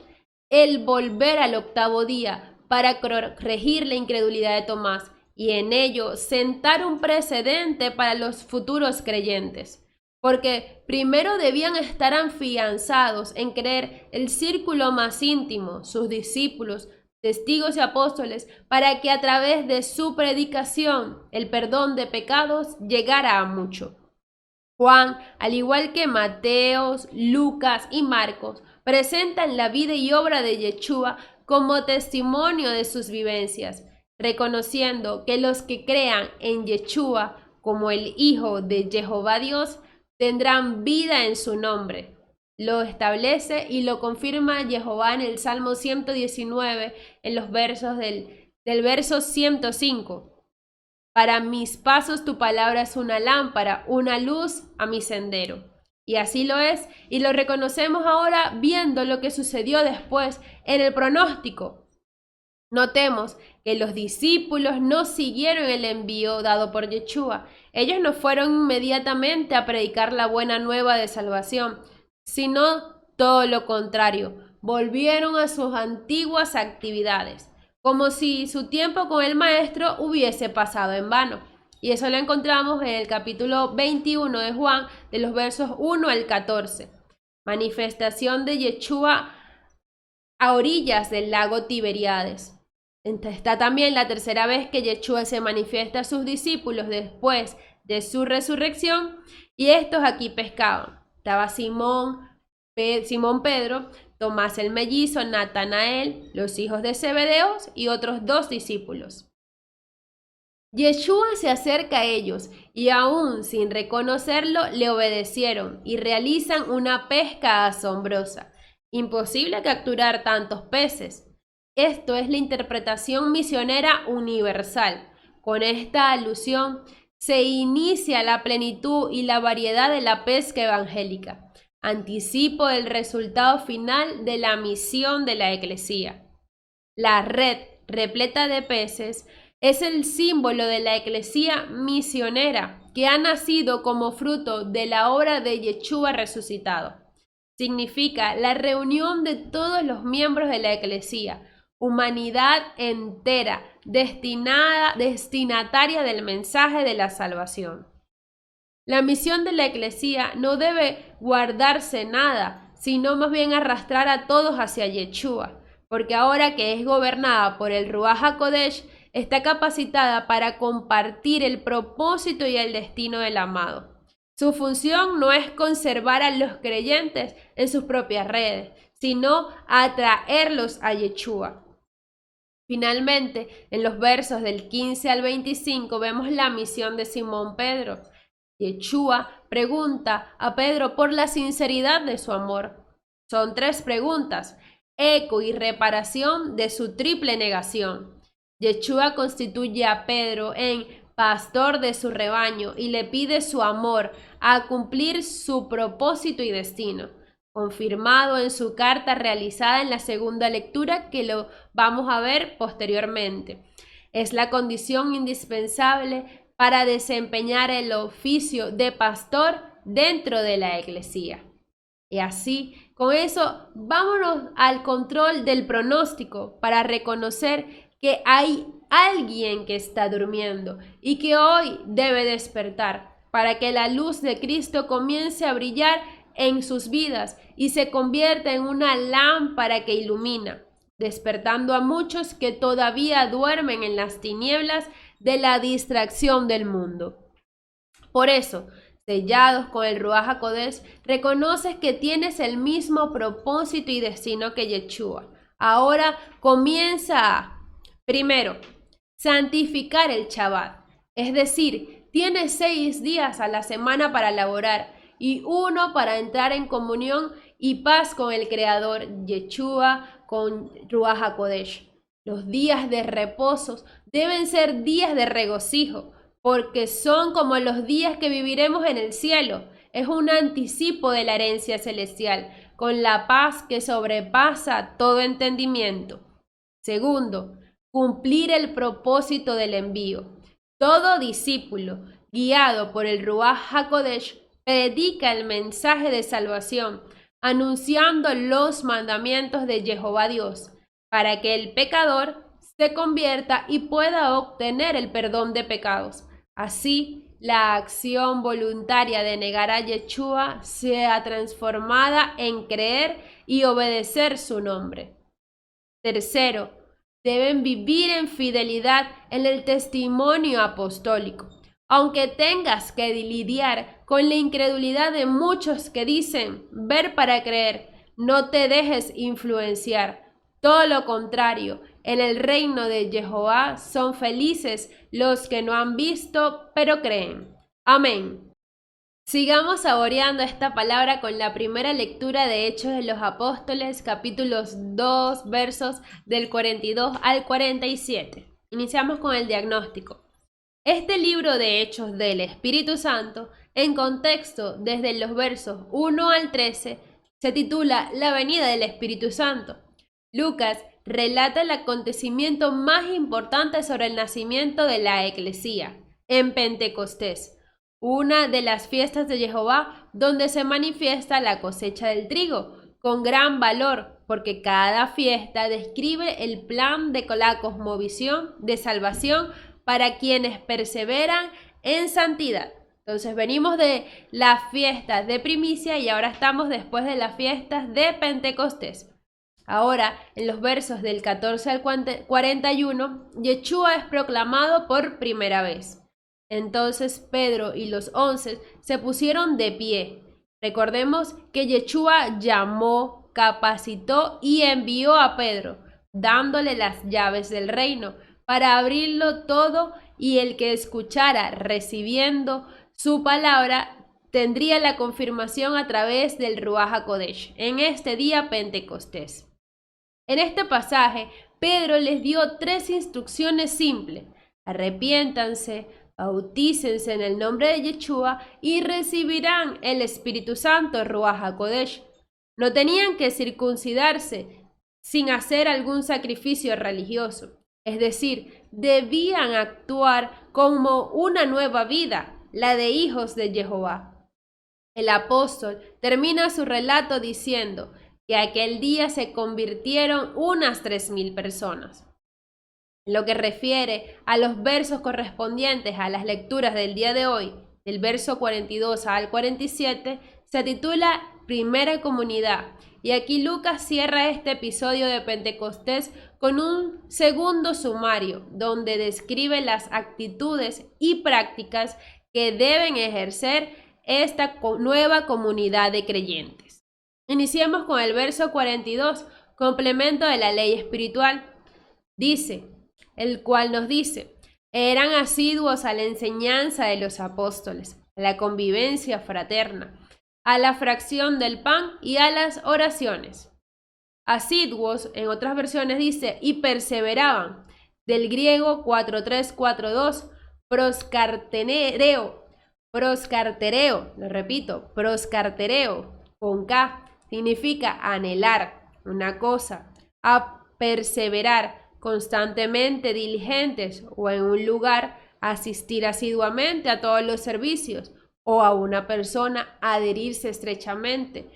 El volver al octavo día para corregir la incredulidad de Tomás y en ello sentar un precedente para los futuros creyentes. Porque primero debían estar afianzados en creer el círculo más íntimo, sus discípulos, testigos y apóstoles, para que a través de su predicación el perdón de pecados llegara a mucho. Juan, al igual que Mateo, Lucas y Marcos, presentan la vida y obra de Yeshua como testimonio de sus vivencias, reconociendo que los que crean en Yeshua como el Hijo de Jehová Dios tendrán vida en su nombre. Lo establece y lo confirma Jehová en el Salmo 119, en los versos del verso 105. «Para mis pasos tu palabra es una lámpara, una luz a mi sendero». Y así lo es, y lo reconocemos ahora viendo lo que sucedió después en el pronóstico. Notemos que los discípulos no siguieron el envío dado por Yeshua. Ellos no fueron inmediatamente a predicar la buena nueva de salvación, sino todo lo contrario, volvieron a sus antiguas actividades, como si su tiempo con el Maestro hubiese pasado en vano. Y eso lo encontramos en el capítulo 21 de Juan, de los versos 1 al 14. Manifestación de Yeshua a orillas del lago Tiberíades. Está también la tercera vez que Yeshua se manifiesta a sus discípulos después de su resurrección, y estos aquí pescaban. Estaba Simón Pedro, Tomás el mellizo, Natanael, los hijos de Zebedeos y otros 2 discípulos. Yeshua se acerca a ellos y aún sin reconocerlo le obedecieron y realizan una pesca asombrosa. Imposible capturar tantos peces. Esto es la interpretación misionera universal. Con esta alusión se inicia la plenitud y la variedad de la pesca evangélica, anticipo del resultado final de la misión de la Eclesía. La red repleta de peces es el símbolo de la Eclesía misionera que ha nacido como fruto de la obra de Yeshua resucitado. Significa la reunión de todos los miembros de la Eclesía, humanidad entera, destinataria del mensaje de la salvación. La misión de la Eclesía no debe guardarse nada, sino más bien arrastrar a todos hacia Yeshua, porque ahora que es gobernada por el Ruach HaKodesh, está capacitada para compartir el propósito y el destino del amado. Su función no es conservar a los creyentes en sus propias redes, sino atraerlos a Yeshua. Finalmente, en los versos del 15 al 25 vemos la misión de Simón Pedro. Yeshua pregunta a Pedro por la sinceridad de su amor. Son 3 preguntas, eco y reparación de su triple negación. Yeshua constituye a Pedro en pastor de su rebaño y le pide su amor a cumplir su propósito y destino. confirmado en su carta realizada en la segunda lectura, que lo vamos a ver posteriormente. Es la condición indispensable para desempeñar el oficio de pastor dentro de la iglesia. Y así, con eso, vámonos al control del pronóstico para reconocer que hay alguien que está durmiendo y que hoy debe despertar para que la luz de Cristo comience a brillar en sus vidas y se convierta en una lámpara que ilumina, despertando a muchos que todavía duermen en las tinieblas de la distracción del mundo. Por eso, sellados con el Ruaj HaKodesh, reconoces que tienes el mismo propósito y destino que Yeshua. Ahora comienza a, primero, santificar el Shabbat, es decir, tienes 6 días a la semana para laborar y 1 para entrar en comunión y paz con el Creador, Yeshua, con Ruaj HaKodesh. Los días de reposo deben ser días de regocijo, porque son como los días que viviremos en el cielo. Es un anticipo de la herencia celestial, con la paz que sobrepasa todo entendimiento. Segundo, cumplir el propósito del envío. Todo discípulo, guiado por el Ruaj HaKodesh, predica el mensaje de salvación, anunciando los mandamientos de Jehová Dios, para que el pecador se convierta y pueda obtener el perdón de pecados. Así, la acción voluntaria de negar a Yeshua sea transformada en creer y obedecer su nombre. Tercero, deben vivir en fidelidad en el testimonio apostólico. Aunque tengas que lidiar con la incredulidad de muchos que dicen ver para creer, no te dejes influenciar. Todo lo contrario, en el reino de Jehová son felices los que no han visto, pero creen. Amén. Sigamos saboreando esta palabra con la primera lectura de Hechos de los Apóstoles, capítulos 2, versos del 42 al 47. Iniciamos con el diagnóstico. Este libro de Hechos del Espíritu Santo, en contexto desde los versos 1 al 13, se titula La venida del Espíritu Santo. Lucas relata el acontecimiento más importante sobre el nacimiento de la Eclesía, en Pentecostés, una de las fiestas de Jehová donde se manifiesta la cosecha del trigo, con gran valor, porque cada fiesta describe el plan de la cosmovisión de salvación para quienes perseveran en santidad. Entonces venimos de las fiestas de primicia y ahora estamos después de las fiestas de Pentecostés. Ahora, en los versos del 14 al 41, Yeshua es proclamado por primera vez. Entonces Pedro y los 11 se pusieron de pie. Recordemos que Yeshua llamó, capacitó y envió a Pedro, dándole las llaves del reino para abrirlo todo, y el que escuchara recibiendo su palabra tendría la confirmación a través del Ruaj HaKodesh en este día Pentecostés. En este pasaje, Pedro les dio 3 instrucciones simples: arrepiéntanse, bautícense en el nombre de Yeshua y recibirán el Espíritu Santo, Ruaj HaKodesh. No tenían que circuncidarse sin hacer algún sacrificio religioso, es decir, debían actuar como una nueva vida, la de hijos de Jehová. El apóstol termina su relato diciendo que aquel día se convirtieron unas 3,000 personas. En lo que refiere a los versos correspondientes a las lecturas del día de hoy, del verso 42 al 47, se titula Primera Comunidad, y aquí Lucas cierra este episodio de Pentecostés con un segundo sumario, donde describe las actitudes y prácticas que deben ejercer esta nueva comunidad de creyentes. Iniciemos con el verso 42, complemento de la ley espiritual. Dice, el cual nos dice, eran asiduos a la enseñanza de los apóstoles, a la convivencia fraterna, a la fracción del pan y a las oraciones. Asiduos, en otras versiones dice, y perseveraban, del griego 4342, proscartereo, lo repito, proscartereo, con K, significa anhelar una cosa, a perseverar constantemente diligentes o en un lugar, asistir asiduamente a todos los servicios o a una persona adherirse estrechamente,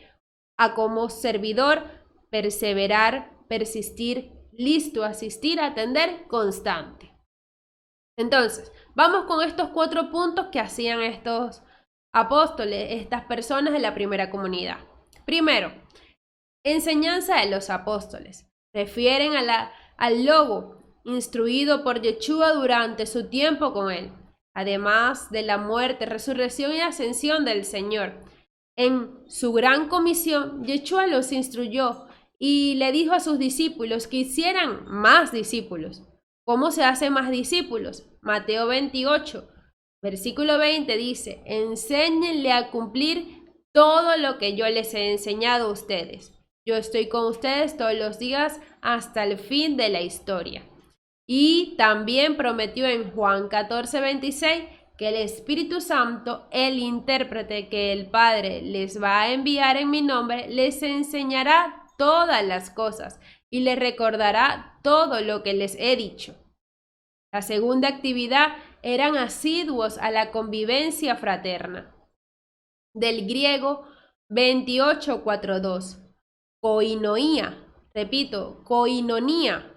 a como servidor perseverar, persistir, listo, asistir, atender, constante. Entonces, vamos con estos 4 puntos que hacían estos apóstoles, estas personas de la primera comunidad. Primero, enseñanza de los apóstoles. Refieren al logo instruido por Yeshua durante su tiempo con él, además de la muerte, resurrección y ascensión del Señor. En su gran comisión, Yeshua los instruyó y le dijo a sus discípulos que hicieran más discípulos. ¿Cómo se hacen más discípulos? Mateo 28, versículo 20 dice: enséñenle a cumplir todo lo que yo les he enseñado a ustedes. Yo estoy con ustedes todos los días hasta el fin de la historia. Y también prometió en Juan 14, 26 que el Espíritu Santo, el intérprete que el Padre les va a enviar en mi nombre, les enseñará todas las cosas y les recordará todo lo que les he dicho. La segunda actividad eran asiduos a la convivencia fraterna. Del griego 28:42. Koinonia, repito, koinonía,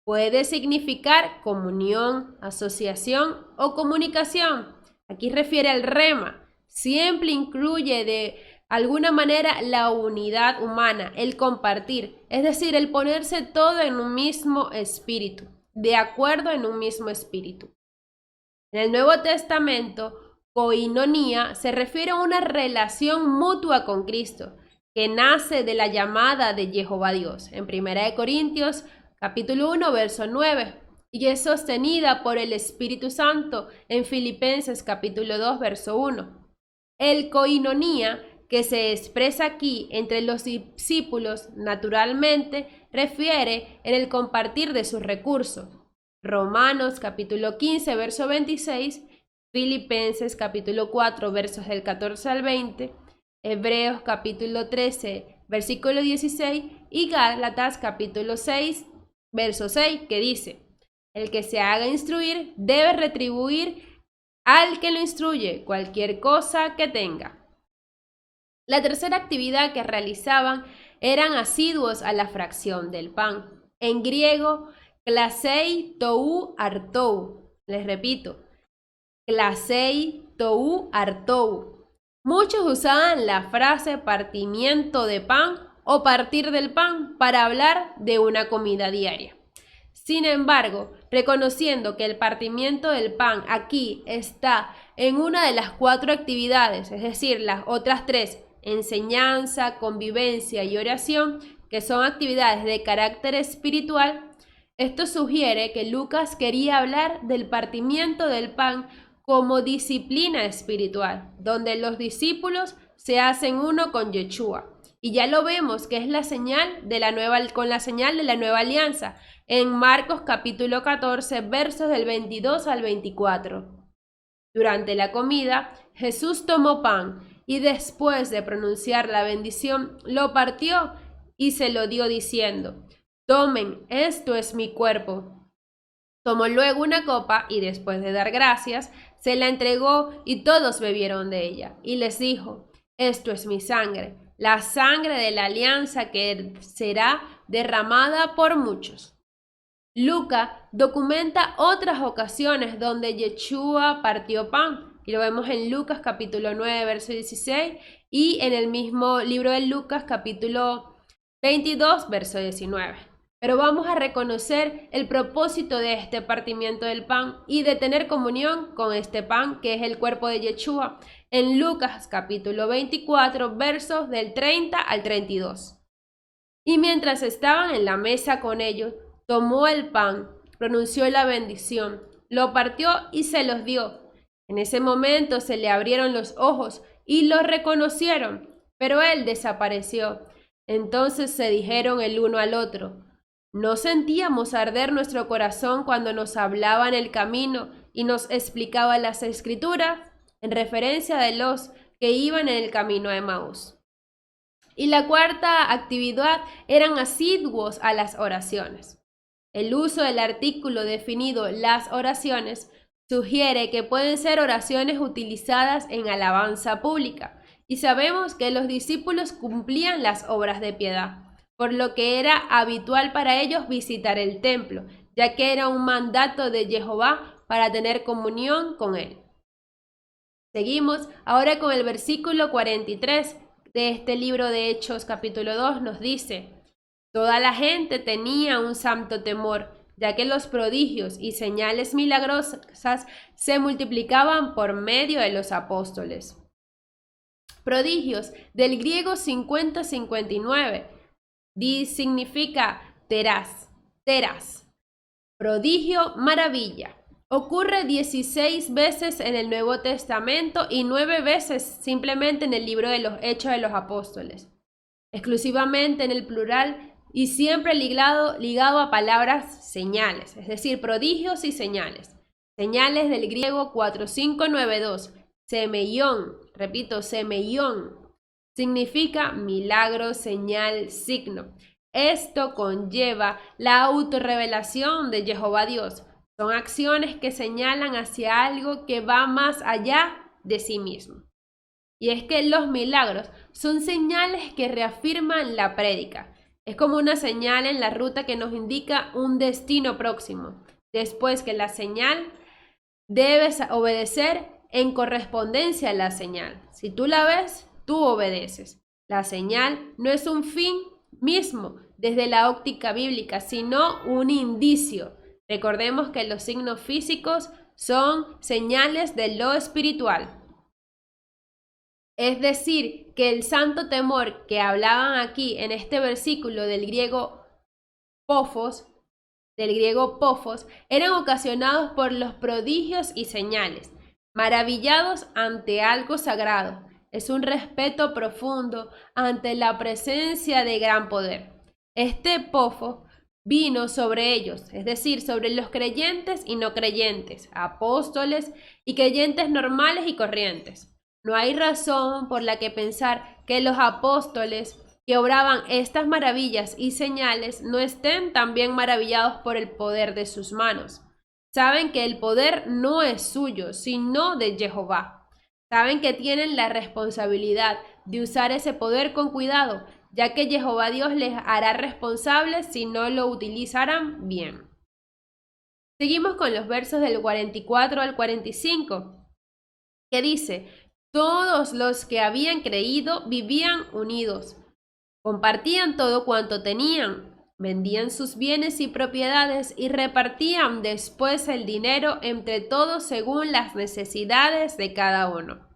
puede significar comunión, asociación o comunicación. Aquí refiere al rema. Siempre incluye de alguna manera la unidad humana, el compartir, es decir, el ponerse todo en un mismo espíritu, de acuerdo en un mismo espíritu. En el Nuevo Testamento, koinonía se refiere a una relación mutua con Cristo, que nace de la llamada de Jehová Dios, en 1 Corintios capítulo 1, verso 9, y es sostenida por el Espíritu Santo en Filipenses capítulo 2, verso 1. El koinonía, que se expresa aquí entre los discípulos, naturalmente refiere en el compartir de sus recursos. Romanos capítulo 15, verso 26, Filipenses capítulo 4, versos del 14 al 20, Hebreos capítulo 13, versículo 16 y Gálatas capítulo 6, verso 6, que dice: el que se haga instruir debe retribuir al que lo instruye cualquier cosa que tenga. La tercera actividad que realizaban eran asiduos a la fracción del pan. En griego, klasei tou artou. Les repito, klasei tou artou. Muchos usaban la frase partimiento de pan o partir del pan para hablar de una comida diaria. Sin embargo, reconociendo que el partimiento del pan aquí está en una de las 4 actividades, es decir, las otras 3, enseñanza, convivencia y oración, que son actividades de carácter espiritual, esto sugiere que Lucas quería hablar del partimiento del pan como disciplina espiritual, donde los discípulos se hacen uno con Yeshua. Y ya lo vemos que es la señal de con la señal de la nueva alianza en Marcos capítulo 14, versos del 22 al 24. Durante la comida, Jesús tomó pan y después de pronunciar la bendición, lo partió y se lo dio diciendo: tomen, esto es mi cuerpo. Tomó luego una copa y después de dar gracias, se la entregó y todos bebieron de ella. Y les dijo: esto es mi sangre, la sangre de la alianza que será derramada por muchos. Lucas documenta otras ocasiones donde Yeshua partió pan, y lo vemos en Lucas capítulo 9, verso 16, y en el mismo libro de Lucas capítulo 22, verso 19. Pero vamos a reconocer el propósito de este partimiento del pan y de tener comunión con este pan que es el cuerpo de Yeshua en Lucas capítulo 24 versos del 30 al 32. Y mientras estaban en la mesa con ellos, tomó el pan, pronunció la bendición, lo partió y se los dio. En ese momento se le abrieron los ojos y lo reconocieron, pero él desapareció. Entonces se dijeron el uno al otro: ¿no sentíamos arder nuestro corazón cuando nos hablaba en el camino y nos explicaba las Escrituras? En referencia de los que iban en el camino a Emaús. Y la cuarta actividad eran asiduos a las oraciones. El uso del artículo definido las oraciones sugiere que pueden ser oraciones utilizadas en alabanza pública, y sabemos que los discípulos cumplían las obras de piedad, por lo que era habitual para ellos visitar el templo, ya que era un mandato de Jehová para tener comunión con él. Seguimos ahora con el versículo 43 de este libro de Hechos capítulo 2, nos dice: toda la gente tenía un santo temor, ya que los prodigios y señales milagrosas se multiplicaban por medio de los apóstoles. Prodigios, del griego 50-59, significa teras, prodigio, maravilla. Ocurre 16 veces en el Nuevo Testamento y 9 veces simplemente en el libro de los Hechos de los Apóstoles, exclusivamente en el plural y siempre ligado a palabras señales, es decir, prodigios y señales. Señales del griego 4592, semeión, repito, semeión, significa milagro, señal, signo. Esto conlleva la autorrevelación de Jehová Dios. Son acciones que señalan hacia algo que va más allá de sí mismo. Y es que los milagros son señales que reafirman la prédica. Es como una señal en la ruta que nos indica un destino próximo. Después que la señal, debes obedecer en correspondencia a la señal. Si tú la ves, tú obedeces. La señal no es un fin mismo desde la óptica bíblica, sino un indicio. Recordemos que los signos físicos son señales de lo espiritual. Es decir, que el santo temor que hablaban aquí en este versículo del griego pofos, eran ocasionados por los prodigios y señales, maravillados ante algo sagrado. Es un respeto profundo ante la presencia de gran poder. Este pofo vino sobre ellos, es decir, sobre los creyentes y no creyentes, apóstoles y creyentes normales y corrientes. No hay razón por la que pensar que los apóstoles que obraban estas maravillas y señales no estén también maravillados por el poder de sus manos. Saben que el poder no es suyo, sino de Jehová. Saben que tienen la responsabilidad de usar ese poder con cuidado, ya que Jehová Dios les hará responsables si no lo utilizaran bien. Seguimos con los versos del 44 al 45, que dice: todos los que habían creído vivían unidos, compartían todo cuanto tenían, vendían sus bienes y propiedades y repartían después el dinero entre todos según las necesidades de cada uno.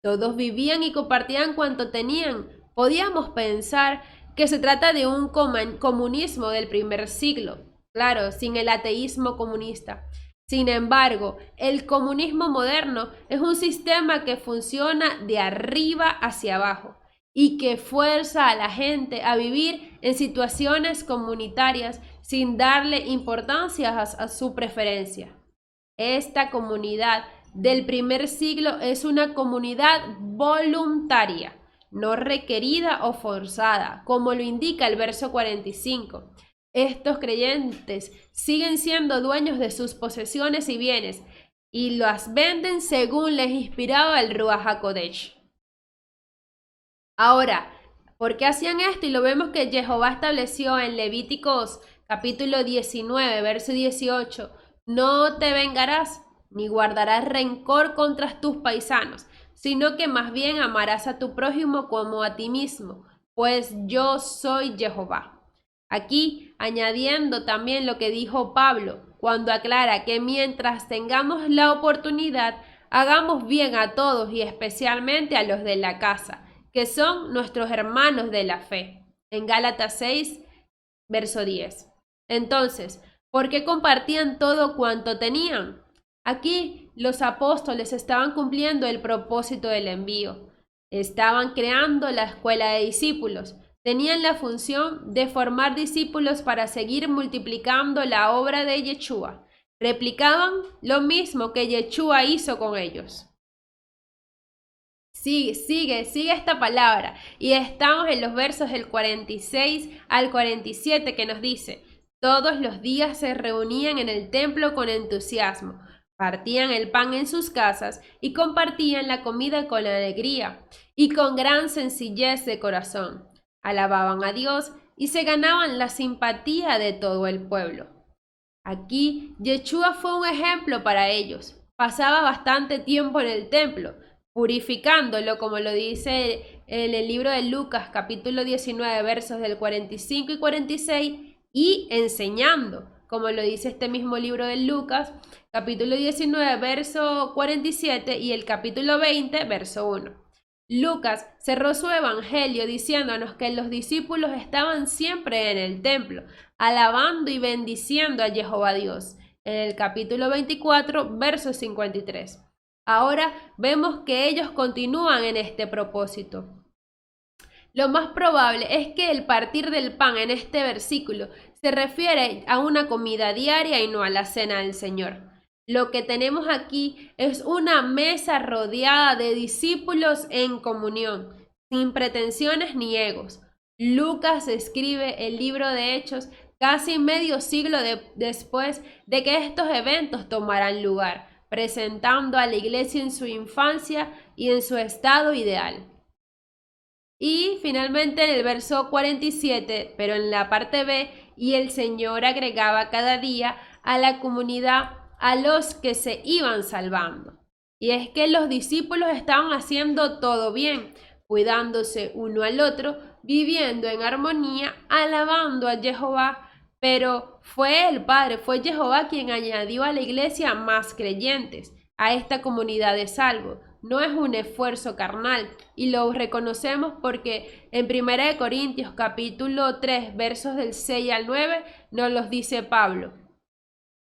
Todos vivían y compartían cuanto tenían. Podíamos pensar que se trata de un comunismo del primer siglo, claro, sin el ateísmo comunista. Sin embargo, el comunismo moderno es un sistema que funciona de arriba hacia abajo y que fuerza a la gente a vivir en situaciones comunitarias sin darle importancia a su preferencia. Esta comunidad del primer siglo es una comunidad voluntaria, no requerida o forzada, como lo indica el verso 45. Estos creyentes siguen siendo dueños de sus posesiones y bienes y las venden según les inspiraba el Ruach HaKodesh. Ahora, ¿por qué hacían esto? Y lo vemos que Jehová estableció en Levíticos capítulo 19, verso 18. No te vengarás ni guardarás rencor contra tus paisanos, sino que más bien amarás a tu prójimo como a ti mismo, pues yo soy Jehová. Aquí añadiendo también lo que dijo Pablo, cuando aclara que mientras tengamos la oportunidad, hagamos bien a todos y especialmente a los de la casa, que son nuestros hermanos de la fe. En Gálatas 6, verso 10. Entonces, ¿por qué compartían todo cuanto tenían? Aquí los apóstoles estaban cumpliendo el propósito del envío. Estaban creando la escuela de discípulos. Tenían la función de formar discípulos para seguir multiplicando la obra de Yeshua. Replicaban lo mismo que Yeshua hizo con ellos. Sigue esta palabra. Y estamos en los versos del 46 al 47 que nos dice: todos los días se reunían en el templo con entusiasmo, partían el pan en sus casas y compartían la comida con alegría y con gran sencillez de corazón. Alababan a Dios y se ganaban la simpatía de todo el pueblo. Aquí, Yeshua fue un ejemplo para ellos. Pasaba bastante tiempo en el templo, purificándolo, como lo dice en el libro de Lucas, capítulo 19, versos del 45 y 46, y enseñando, como lo dice este mismo libro de Lucas, capítulo 19, verso 47 y el capítulo 20, verso 1. Lucas cerró su evangelio diciéndonos que los discípulos estaban siempre en el templo, alabando y bendiciendo a Jehová Dios, en el capítulo 24, verso 53. Ahora vemos que ellos continúan en este propósito. Lo más probable es que el partir del pan en este versículo se refiere a una comida diaria y no a la cena del Señor. Lo que tenemos aquí es una mesa rodeada de discípulos en comunión, sin pretensiones ni egos. Lucas escribe el libro de Hechos casi medio siglo después de que estos eventos tomaran lugar, presentando a la iglesia en su infancia y en su estado ideal. Y finalmente en el verso 47, pero en la parte B, y el Señor agregaba cada día a la comunidad a los que se iban salvando. Y es que los discípulos estaban haciendo todo bien, cuidándose uno al otro, viviendo en armonía, alabando a Jehová, pero fue el Padre, fue Jehová quien añadió a la iglesia más creyentes, a esta comunidad de salvos. No es un esfuerzo carnal, y lo reconocemos porque en 1 Corintios capítulo 3, versos del 6 al 9, nos los dice Pablo: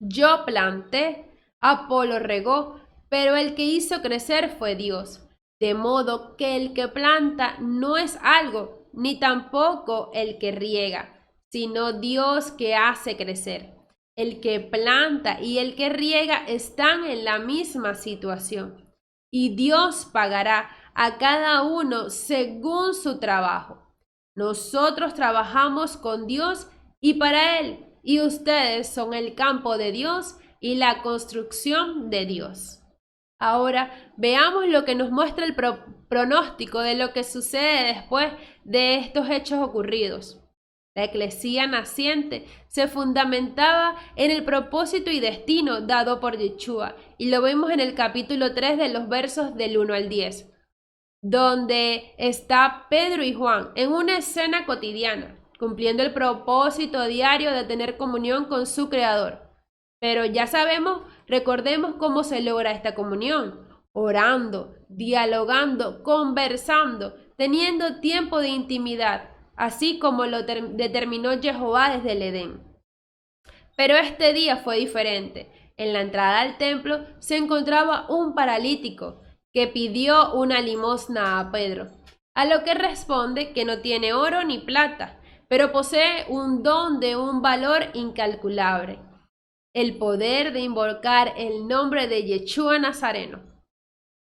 yo planté, Apolo regó, pero el que hizo crecer fue Dios. De modo que el que planta no es algo, ni tampoco el que riega, sino Dios que hace crecer. El que planta y el que riega están en la misma situación, y Dios pagará a cada uno según su trabajo. Nosotros trabajamos con Dios y para Él, y ustedes son el campo de Dios y la construcción de Dios. Ahora veamos lo que nos muestra el pronóstico de lo que sucede después de estos hechos ocurridos. La eclesía naciente se fundamentaba en el propósito y destino dado por Yeshua, y lo vemos en el capítulo 3 de los versos del 1 al 10, donde está Pedro y Juan en una escena cotidiana, cumpliendo el propósito diario de tener comunión con su Creador. Pero ya sabemos, recordemos cómo se logra esta comunión: orando, dialogando, conversando, teniendo tiempo de intimidad, así como lo determinó Jehová desde el Edén. Pero este día fue diferente. En la entrada al templo se encontraba un paralítico que pidió una limosna a Pedro, a lo que responde que no tiene oro ni plata, pero posee un don de un valor incalculable: el poder de invocar el nombre de Yeshua Nazareno.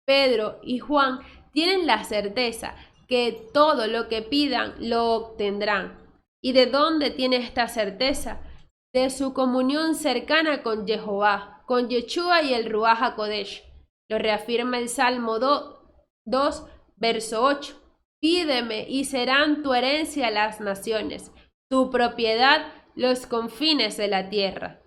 Pedro y Juan tienen la certeza que todo lo que pidan lo obtendrán. ¿Y de dónde tiene esta certeza? De su comunión cercana con Jehová, con Yeshua y el Ruach HaKodesh. Lo reafirma el Salmo 2, verso 8. Pídeme y serán tu herencia las naciones, tu propiedad los confines de la tierra.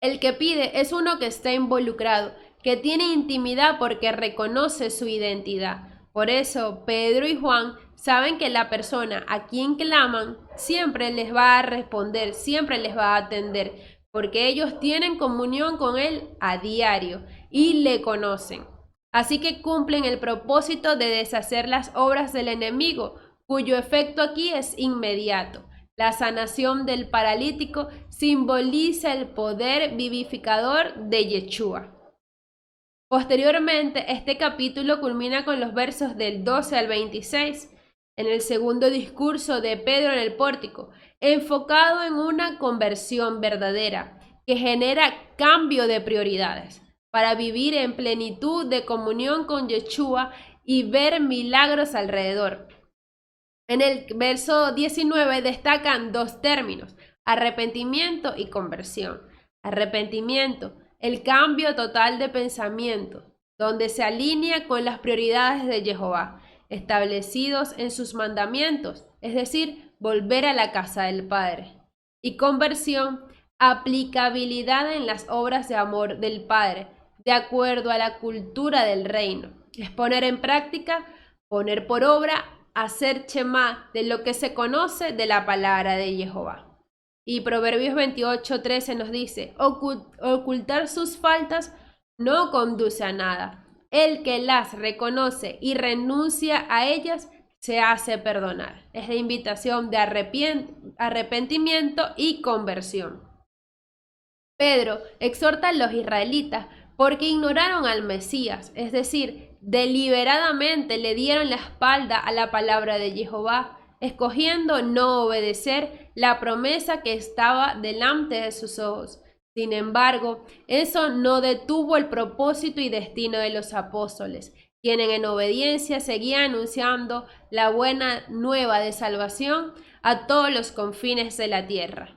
El que pide es uno que está involucrado, que tiene intimidad porque reconoce su identidad. Por eso Pedro y Juan saben que la persona a quien claman siempre les va a responder, siempre les va a atender, porque ellos tienen comunión con Él a diario y le conocen. Así que cumplen el propósito de deshacer las obras del enemigo, cuyo efecto aquí es inmediato. La sanación del paralítico simboliza el poder vivificador de Yeshua. Posteriormente, este capítulo culmina con los versos del 12 al 26, en el segundo discurso de Pedro en el pórtico, enfocado en una conversión verdadera que genera cambio de prioridades para vivir en plenitud de comunión con Yeshua y ver milagros alrededor. En el verso 19 destacan dos términos: arrepentimiento y conversión. Arrepentimiento, el cambio total de pensamiento, donde se alinea con las prioridades de Jehová, establecidos en sus mandamientos, es decir, volver a la casa del Padre. Y conversión, aplicabilidad en las obras de amor del Padre, de acuerdo a la cultura del reino. Es poner en práctica, poner por obra, hacer shema de lo que se conoce de la palabra de Jehová. Y Proverbios 28:13 nos dice: ocultar sus faltas no conduce a nada. El que las reconoce y renuncia a ellas se hace perdonar. Es la invitación de arrepentimiento y conversión. Pedro exhorta a los israelitas porque ignoraron al Mesías, es decir, deliberadamente le dieron la espalda a la palabra de Jehová, escogiendo no obedecer la promesa que estaba delante de sus ojos. Sin embargo, eso no detuvo el propósito y destino de los apóstoles, quienes en obediencia seguían anunciando la buena nueva de salvación a todos los confines de la tierra.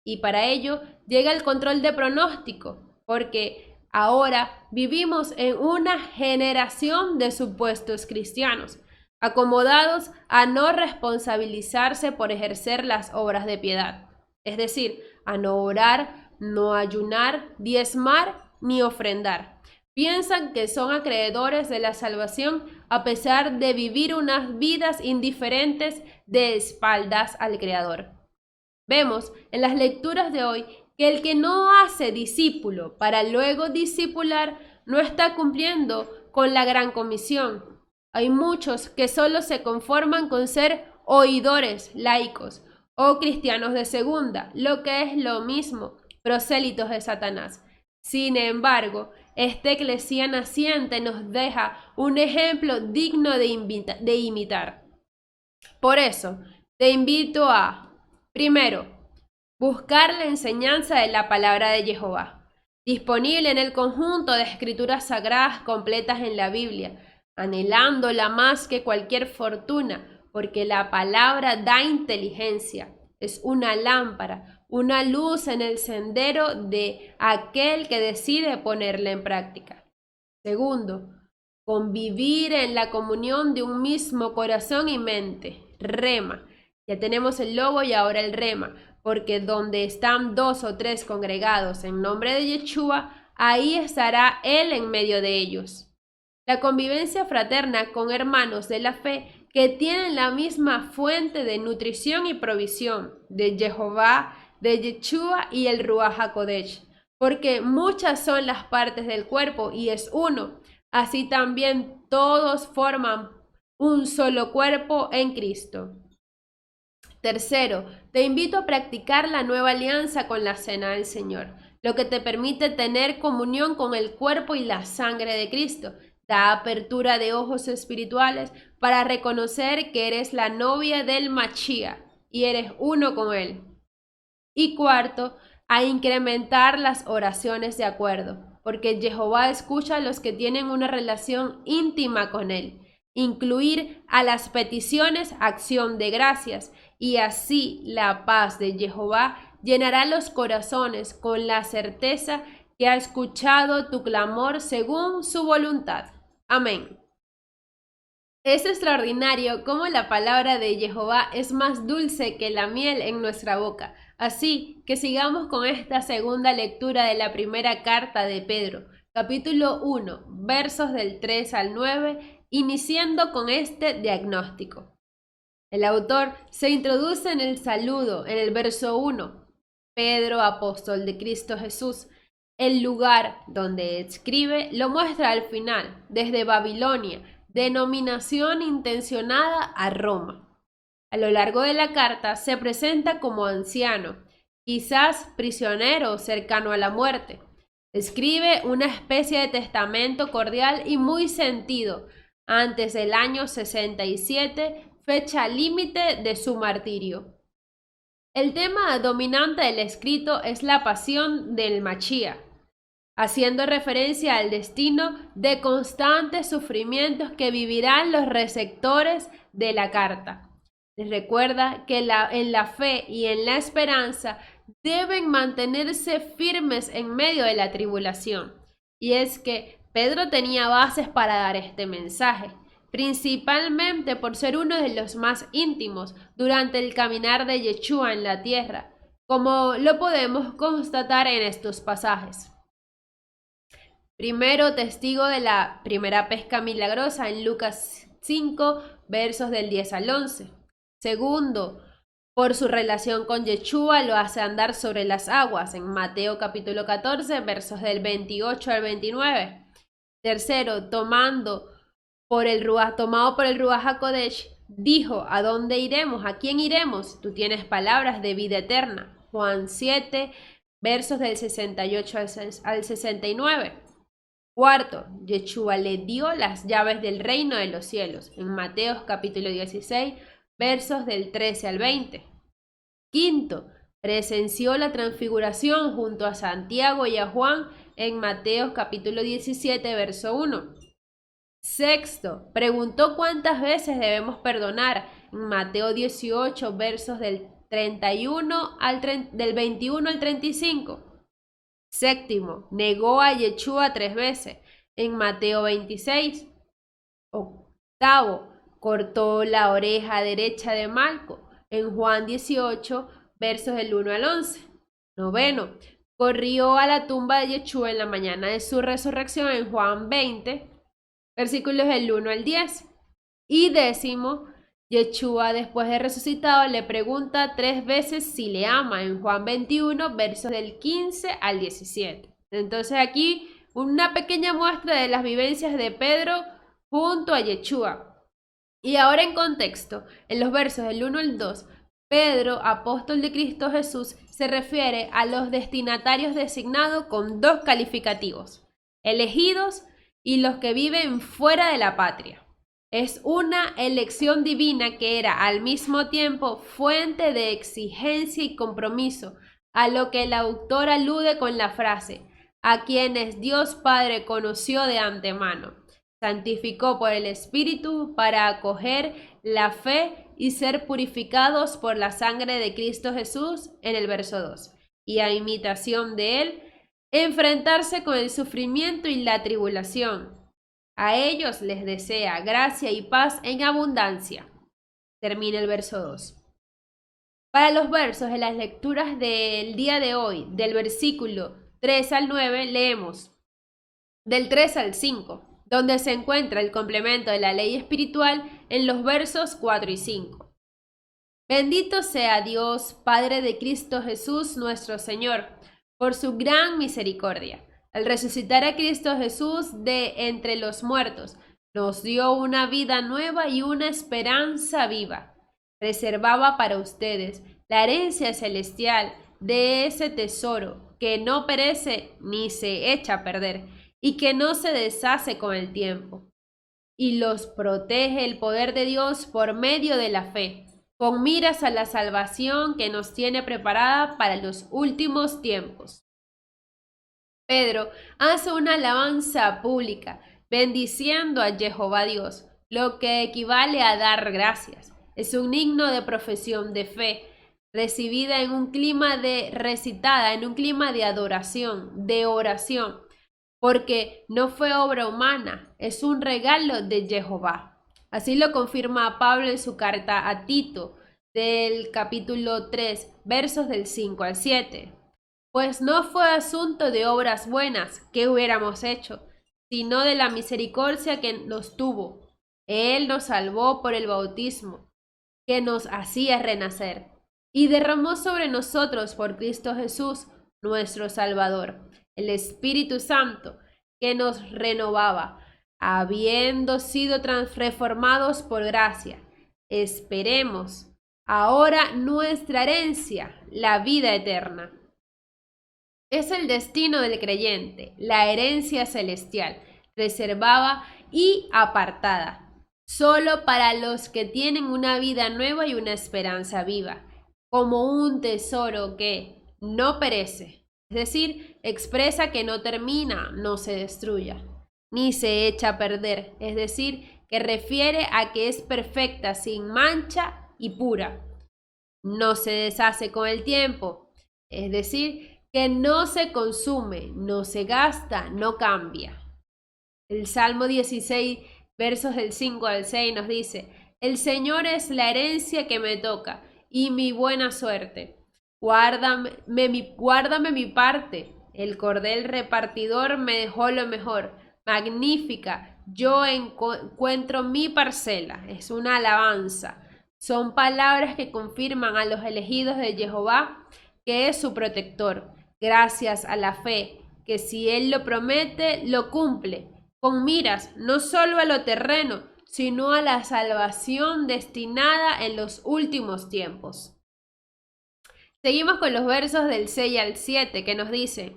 Y para ello llega el control de pronóstico, porque ahora vivimos en una generación de supuestos cristianos, acomodados a no responsabilizarse por ejercer las obras de piedad, es decir, a no orar, no ayunar, diezmar ni ofrendar. Piensan que son acreedores de la salvación a pesar de vivir unas vidas indiferentes de espaldas al Creador. Vemos en las lecturas de hoy que el que no hace discípulo para luego discipular no está cumpliendo con la gran comisión. Hay muchos que solo se conforman con ser oidores laicos o cristianos de segunda, lo que es lo mismo, prosélitos de Satanás. Sin embargo, esta eclesía naciente nos deja un ejemplo digno de imitar. Por eso, te invito a, primero, buscar la enseñanza de la palabra de Jehová, disponible en el conjunto de escrituras sagradas completas en la Biblia, anhelándola más que cualquier fortuna, porque la palabra da inteligencia, es una lámpara, una luz en el sendero de aquel que decide ponerla en práctica. Segundo, convivir en la comunión de un mismo corazón y mente, rema. Ya tenemos el logo y ahora el rema, porque donde están 2 o 3 congregados en nombre de Yeshua, ahí estará Él en medio de ellos. La convivencia fraterna con hermanos de la fe que tienen la misma fuente de nutrición y provisión de Jehová, de Yeshua y el Ruach HaKodesh, porque muchas son las partes del cuerpo y es uno, así también todos forman un solo cuerpo en Cristo. Tercero, te invito a practicar la nueva alianza con la cena del Señor, lo que te permite tener comunión con el cuerpo y la sangre de Cristo. Da apertura de ojos espirituales para reconocer que eres la novia del Mashiach y eres uno con Él. Y cuarto, a incrementar las oraciones de acuerdo, porque Jehová escucha a los que tienen una relación íntima con Él. Incluir a las peticiones acción de gracias, y así la paz de Jehová llenará los corazones con la certeza que ha escuchado tu clamor según su voluntad. Amén. Es extraordinario cómo la palabra de Jehová es más dulce que la miel en nuestra boca. Así que sigamos con esta segunda lectura de la primera carta de Pedro, capítulo 1, versos del 3 al 9, iniciando con este diagnóstico. El autor se introduce en el saludo en el verso 1. Pedro, apóstol de Cristo Jesús. El lugar donde escribe lo muestra al final, desde Babilonia, denominación intencionada a Roma. A lo largo de la carta se presenta como anciano, quizás prisionero cercano a la muerte. Escribe una especie de testamento cordial y muy sentido, antes del año 67, fecha límite de su martirio. El tema dominante del escrito es la pasión del Mashiach. haciendo referencia al destino de constantes sufrimientos que vivirán los receptores de la carta. Les recuerda que en la fe y en la esperanza deben mantenerse firmes en medio de la tribulación. Y es que Pedro tenía bases para dar este mensaje, principalmente por ser uno de los más íntimos durante el caminar de Yeshua en la tierra, como lo podemos constatar en estos pasajes. Primero, testigo de la primera pesca milagrosa en Lucas 5, versos del 10 al 11. Segundo, por su relación con Yeshua lo hace andar sobre las aguas en Mateo capítulo 14, versos del 28 al 29. Tercero, tomado por el Ruach HaKodesh, dijo: ¿a dónde iremos? ¿A quién iremos? Tú tienes palabras de vida eterna. Juan 7, versos del 68 al 69. Cuarto, Yeshua le dio las llaves del reino de los cielos, en Mateo capítulo 16, versos del 13 al 20. Quinto, presenció la transfiguración junto a Santiago y a Juan en Mateo capítulo 17, verso 1. Sexto, preguntó cuántas veces debemos perdonar en Mateo 18, versos del 21 al 35. Séptimo, negó a Yeshua 3 veces en Mateo 26. Octavo, cortó la oreja derecha de Malco en Juan 18, versos del 1 al 11. Noveno, corrió a la tumba de Yeshua en la mañana de su resurrección en Juan 20, versículos del 1 al 10. Y décimo, Yeshua, después de resucitado, le pregunta 3 veces si le ama en Juan 21, versos del 15 al 17. Entonces aquí una pequeña muestra de las vivencias de Pedro junto a Yeshua. Y ahora en contexto, en los versos del 1 al 2, Pedro, apóstol de Cristo Jesús, se refiere a los destinatarios designados con 2 calificativos: elegidos y los que viven fuera de la patria. Es una elección divina que era al mismo tiempo fuente de exigencia y compromiso, a lo que el autor alude con la frase: a quienes Dios Padre conoció de antemano, santificó por el Espíritu para acoger la fe y ser purificados por la sangre de Cristo Jesús, en el verso 2, y a imitación de Él, enfrentarse con el sufrimiento y la tribulación. A ellos les desea gracia y paz en abundancia. Termina el verso 2. Para los versos de las lecturas del día de hoy, del versículo 3 al 9, leemos del 3 al 5, donde se encuentra el complemento de la ley espiritual en los versos 4 y 5. Bendito sea Dios, Padre de Cristo Jesús nuestro Señor, por su gran misericordia. Al resucitar a Cristo Jesús de entre los muertos, nos dio una vida nueva y una esperanza viva. Reservaba para ustedes la herencia celestial de ese tesoro que no perece ni se echa a perder y que no se deshace con el tiempo. Y los protege el poder de Dios por medio de la fe, con miras a la salvación que nos tiene preparada para los últimos tiempos. Pedro hace una alabanza pública, bendiciendo a Jehová Dios, lo que equivale a dar gracias. Es un himno de profesión de fe, recitada en un clima de adoración, de oración, porque no fue obra humana, es un regalo de Jehová. Así lo confirma Pablo en su carta a Tito, del capítulo 3, versos del 5 al 7. Pues no fue asunto de obras buenas que hubiéramos hecho, sino de la misericordia que nos tuvo. Él nos salvó por el bautismo, que nos hacía renacer, y derramó sobre nosotros por Cristo Jesús, nuestro Salvador, el Espíritu Santo, que nos renovaba, habiendo sido reformados por gracia. Esperemos ahora nuestra herencia, la vida eterna. Es el destino del creyente, la herencia celestial, reservada y apartada, solo para los que tienen una vida nueva y una esperanza viva, como un tesoro que no perece, Es decir, expresa que no termina, no se destruya, ni se echa a perder. Es decir, que refiere a que es perfecta, sin mancha y pura. No se deshace con el tiempo. Es decir, que no se consume, no se gasta, no cambia. El Salmo 16, versos del 5 al 6 nos dice: el Señor es la herencia que me toca y mi buena suerte. Guárdame mi parte. El cordel repartidor me dejó lo mejor. Magnífica, yo encuentro mi parcela. Es una alabanza. Son palabras que confirman a los elegidos de Jehová que es su protector, gracias a la fe, que si Él lo promete, lo cumple, con miras no solo a lo terreno, sino a la salvación destinada en los últimos tiempos. Seguimos con los versos del 6 al 7 que nos dicen: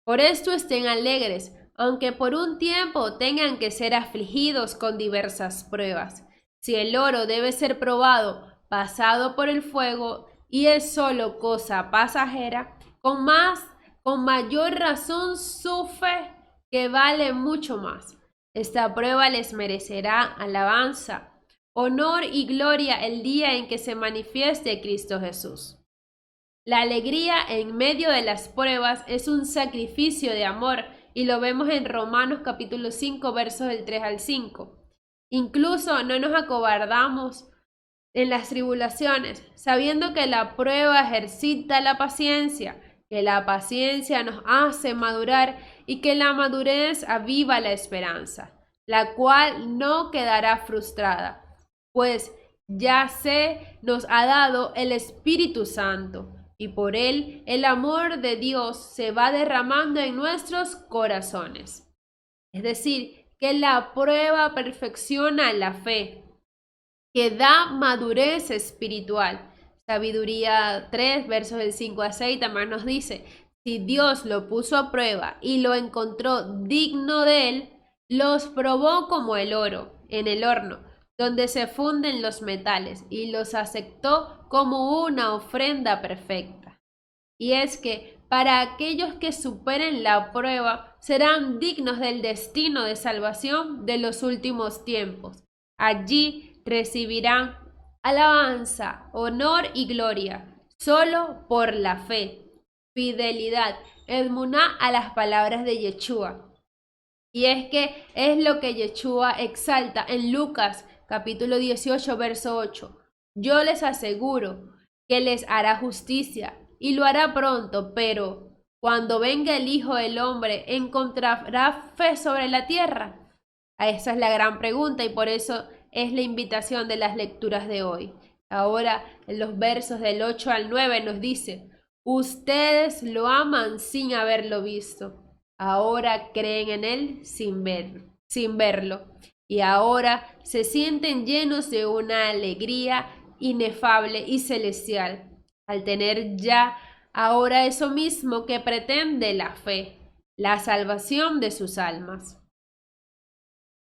por esto estén alegres, aunque por un tiempo tengan que ser afligidos con diversas pruebas. Si el oro debe ser probado, pasado por el fuego, y es solo cosa pasajera, con mayor razón su fe, que vale mucho más. Esta prueba les merecerá alabanza, honor y gloria el día en que se manifieste Cristo Jesús. La alegría en medio de las pruebas es un sacrificio de amor, y lo vemos en Romanos capítulo 5, versos del 3 al 5. Incluso no nos acobardamos en las tribulaciones, sabiendo que la prueba ejercita la paciencia, que la paciencia nos hace madurar y que la madurez aviva la esperanza, la cual no quedará frustrada, pues ya se nos ha dado el Espíritu Santo, y por él el amor de Dios se va derramando en nuestros corazones. Es decir, que la prueba perfecciona la fe, que da madurez espiritual. Sabiduría 3, versos del 5 a 6 también nos dice: si Dios lo puso a prueba y lo encontró digno de él, los probó como el oro en el horno, donde se funden los metales, y los aceptó como una ofrenda perfecta. Y es que para aquellos que superen la prueba, serán dignos del destino de salvación de los últimos tiempos. Allí recibirán alabanza, honor y gloria, solo por la fe, fidelidad, emuná a las palabras de Yeshua. Y es que es lo que Yeshua exalta en Lucas capítulo 18, verso 8. Yo les aseguro que les hará justicia, y lo hará pronto, pero cuando venga el Hijo del Hombre, ¿encontrará fe sobre la tierra? Esa es la gran pregunta, y por eso es la invitación de las lecturas de hoy. Ahora, en los versos del 8 al 9 nos dice: ustedes lo aman sin haberlo visto. Ahora creen en él sin verlo. Y ahora se sienten llenos de una alegría inefable y celestial, al tener ya ahora eso mismo que pretende la fe, la salvación de sus almas.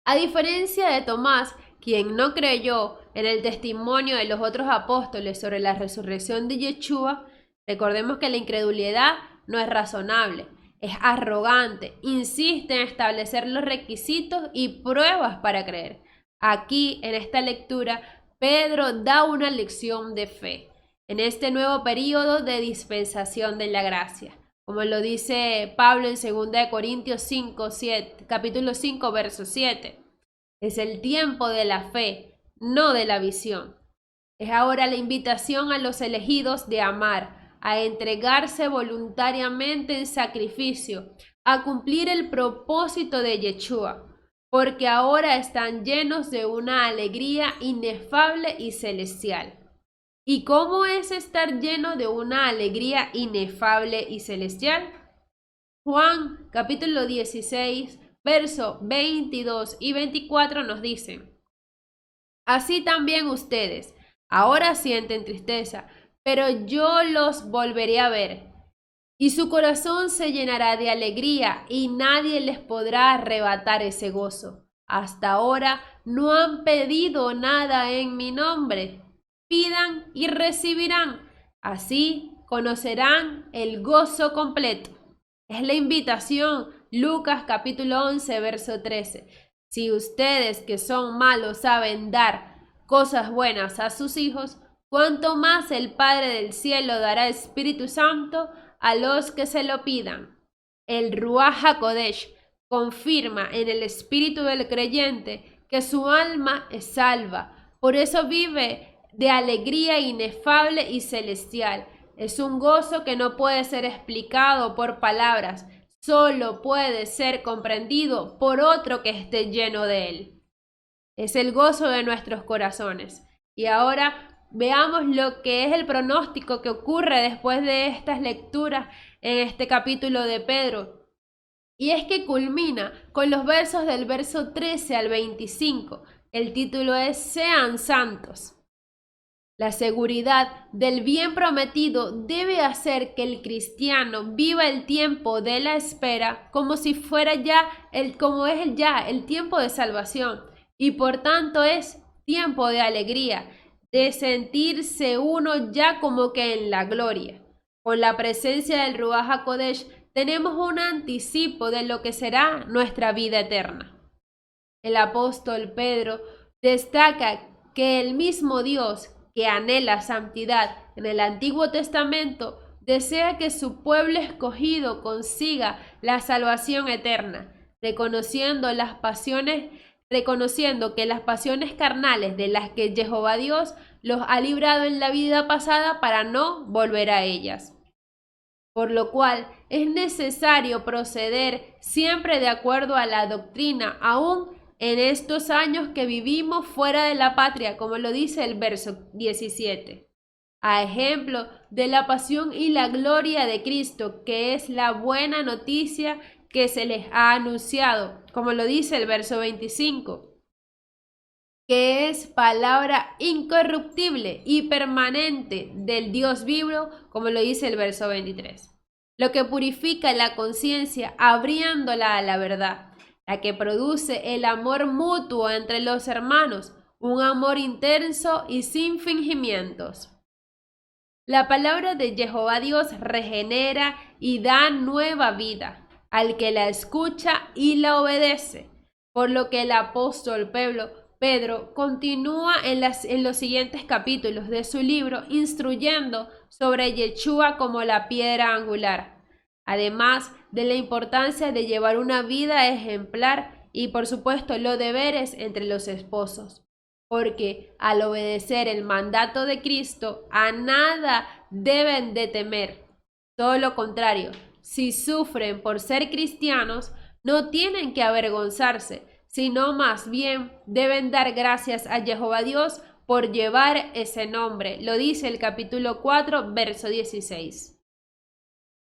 A diferencia de Tomás, quien no creyó en el testimonio de los otros apóstoles sobre la resurrección de Yeshua, recordemos que la incredulidad no es razonable, es arrogante, insiste en establecer los requisitos y pruebas para creer. Aquí, en esta lectura, Pedro da una lección de fe en este nuevo período de dispensación de la gracia, como lo dice Pablo en 2 Corintios 5, capítulo 5, verso 7. Es el tiempo de la fe, no de la visión. Es ahora la invitación a los elegidos de amar, a entregarse voluntariamente en sacrificio, a cumplir el propósito de Yeshua, porque ahora están llenos de una alegría inefable y celestial. ¿Y cómo es estar lleno de una alegría inefable y celestial? Juan capítulo 16, versos 22 y 24 nos dicen: así también ustedes ahora sienten tristeza, pero yo los volveré a ver, y su corazón se llenará de alegría, y nadie les podrá arrebatar ese gozo. Hasta ahora no han pedido nada en mi nombre. Pidan y recibirán. Así conocerán el gozo completo. Es la invitación, Lucas capítulo 11, verso 13. Si ustedes que son malos saben dar cosas buenas a sus hijos, cuánto más el Padre del cielo dará Espíritu Santo a los que se lo pidan. El Ruach HaKodesh confirma en el espíritu del creyente que su alma es salva. Por eso vive de alegría inefable y celestial. Es un gozo que no puede ser explicado por palabras, solo puede ser comprendido por otro que esté lleno de él. Es el gozo de nuestros corazones. Y ahora veamos lo que es el pronóstico que ocurre después de estas lecturas en este capítulo de Pedro. Y es que culmina con los versos del verso 13 al 25. El título es Sean santos. La seguridad del bien prometido debe hacer que el cristiano viva el tiempo de la espera como si fuera como es el tiempo de salvación, y por tanto es tiempo de alegría, de sentirse uno ya como que en la gloria. Con la presencia del Ruach HaKodesh tenemos un anticipo de lo que será nuestra vida eterna. El apóstol Pedro destaca que el mismo Dios que anhela santidad en el Antiguo Testamento desea que su pueblo escogido consiga la salvación eterna, reconociendo que las pasiones carnales de las que Jehová Dios los ha librado en la vida pasada para no volver a ellas. Por lo cual es necesario proceder siempre de acuerdo a la doctrina, aún en estos años que vivimos fuera de la patria, como lo dice el verso 17. A ejemplo de la pasión y la gloria de Cristo, que es la buena noticia que se les ha anunciado, como lo dice el verso 25, que es palabra incorruptible y permanente del Dios vivo, como lo dice el verso 23. Lo que purifica la conciencia abriéndola a la verdad, la que produce el amor mutuo entre los hermanos, un amor intenso y sin fingimientos. La palabra de Jehová Dios regenera y da nueva vida al que la escucha y la obedece, por lo que el apóstol Pedro continúa en los siguientes capítulos de su libro instruyendo sobre Yeshua como la piedra angular, además de la importancia de llevar una vida ejemplar y por supuesto los deberes entre los esposos, porque al obedecer el mandato de Cristo a nada deben de temer. Todo lo contrario, si sufren por ser cristianos, no tienen que avergonzarse, sino más bien deben dar gracias a Jehová Dios por llevar ese nombre. Lo dice el capítulo 4, verso 16.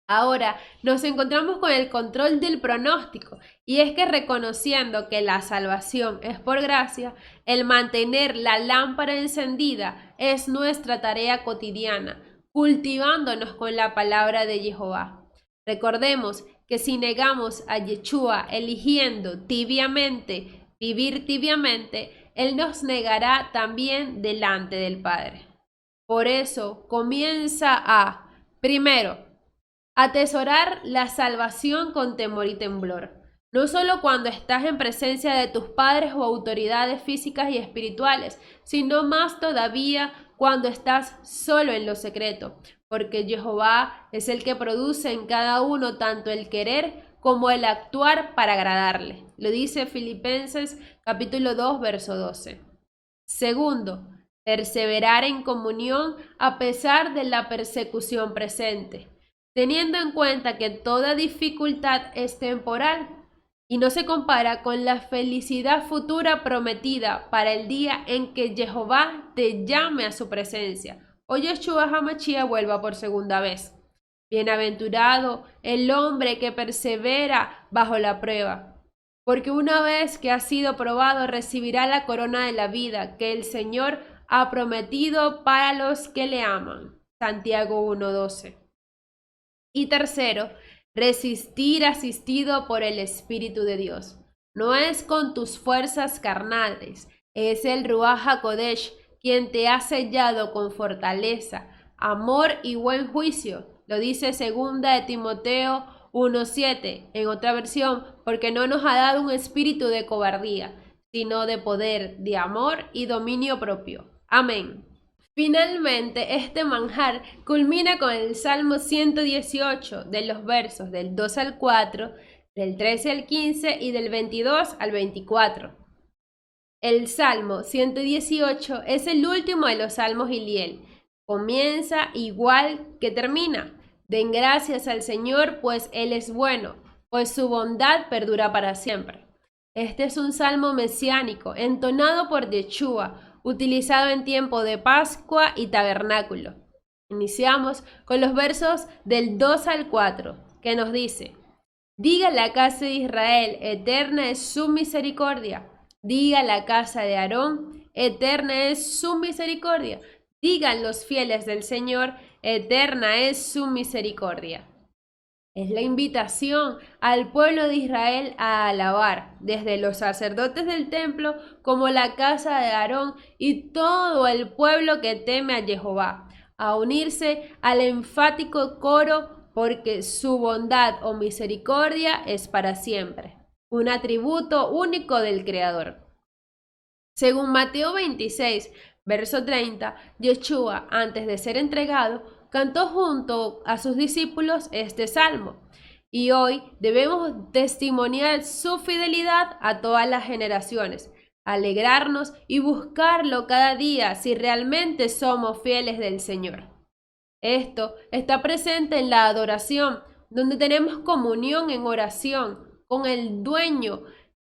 Ahora nos encontramos con el control del pronóstico, y es que reconociendo que la salvación es por gracia, el mantener la lámpara encendida es nuestra tarea cotidiana, cultivándonos con la palabra de Jehová. Recordemos que si negamos a Yeshua eligiendo tibiamente, vivir tibiamente, Él nos negará también delante del Padre. Por eso comienza primero, atesorar la salvación con temor y temblor, no solo cuando estás en presencia de tus padres o autoridades físicas y espirituales, sino más todavía cuando estás solo en lo secreto, porque Jehová es el que produce en cada uno tanto el querer como el actuar para agradarle. Lo dice Filipenses capítulo 2, verso 12. Segundo, perseverar en comunión a pesar de la persecución presente, teniendo en cuenta que toda dificultad es temporal y no se compara con la felicidad futura prometida para el día en que Jehová te llame a su presencia o Yeshua HaMashiach vuelva por segunda vez. Bienaventurado el hombre que persevera bajo la prueba, porque una vez que ha sido probado recibirá la corona de la vida que el Señor ha prometido para los que le aman. Santiago 1:12. Y tercero, resistir asistido por el Espíritu de Dios. No es con tus fuerzas carnales, es el Ruach HaKodesh quien te ha sellado con fortaleza, amor y buen juicio. Lo dice 2 de Timoteo 1:7, en otra versión, porque no nos ha dado un espíritu de cobardía, sino de poder, de amor y dominio propio. Amén. Finalmente, este manjar culmina con el Salmo 118, de los versos del 2 al 4, del 13 al 15 y del 22 al 24. El Salmo 118 es el último de los Salmos Iliel. Comienza igual que termina. Den gracias al Señor, pues Él es bueno, pues su bondad perdura para siempre. Este es un salmo mesiánico, entonado por Yeshua, utilizado en tiempo de Pascua y Tabernáculo. Iniciamos con los versos del 2 al 4, que nos dice: Diga la casa de Israel, eterna es su misericordia. Diga la casa de Aarón, eterna es su misericordia. Digan los fieles del Señor, eterna es su misericordia. Es la invitación al pueblo de Israel a alabar, desde los sacerdotes del templo como la casa de Aarón y todo el pueblo que teme a Jehová, a unirse al enfático coro porque su bondad o misericordia es para siempre, un atributo único del Creador. Según Mateo 26, verso 30, Yeshua, antes de ser entregado, cantó junto a sus discípulos este salmo, y hoy debemos testimoniar su fidelidad a todas las generaciones, alegrarnos y buscarlo cada día si realmente somos fieles del Señor. Esto está presente en la adoración, donde tenemos comunión en oración con el Dueño,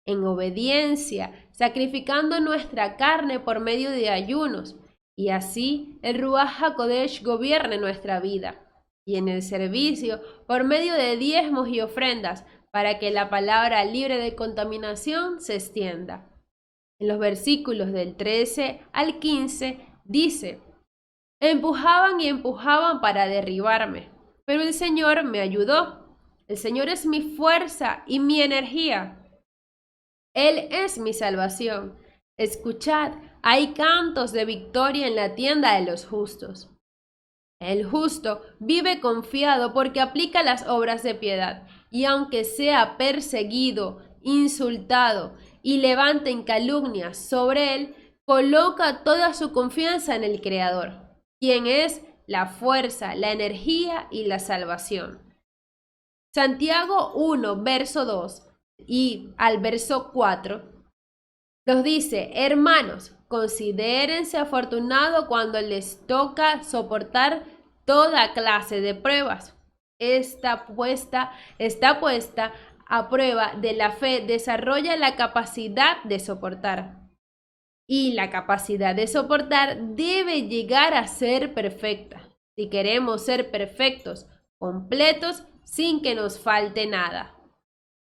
en obediencia, sacrificando nuestra carne por medio de ayunos, y así el Ruach HaKodesh gobierne nuestra vida, y en el servicio por medio de diezmos y ofrendas, para que la palabra libre de contaminación se extienda. En los versículos del 13 al 15 dice: Empujaban y empujaban para derribarme, pero el Señor me ayudó. El Señor es mi fuerza y mi energía. Él es mi salvación. Escuchad, hay cantos de victoria en la tienda de los justos. El justo vive confiado porque aplica las obras de piedad, y aunque sea perseguido, insultado y levanten calumnias sobre él, coloca toda su confianza en el Creador, quien es la fuerza, la energía y la salvación. Santiago 1, verso 2 y al verso 4 nos dice: Hermanos, considérense afortunados cuando les toca soportar toda clase de pruebas. Está puesta a prueba de la fe, desarrolla la capacidad de soportar. Y la capacidad de soportar debe llegar a ser perfecta, si queremos ser perfectos, completos, sin que nos falte nada.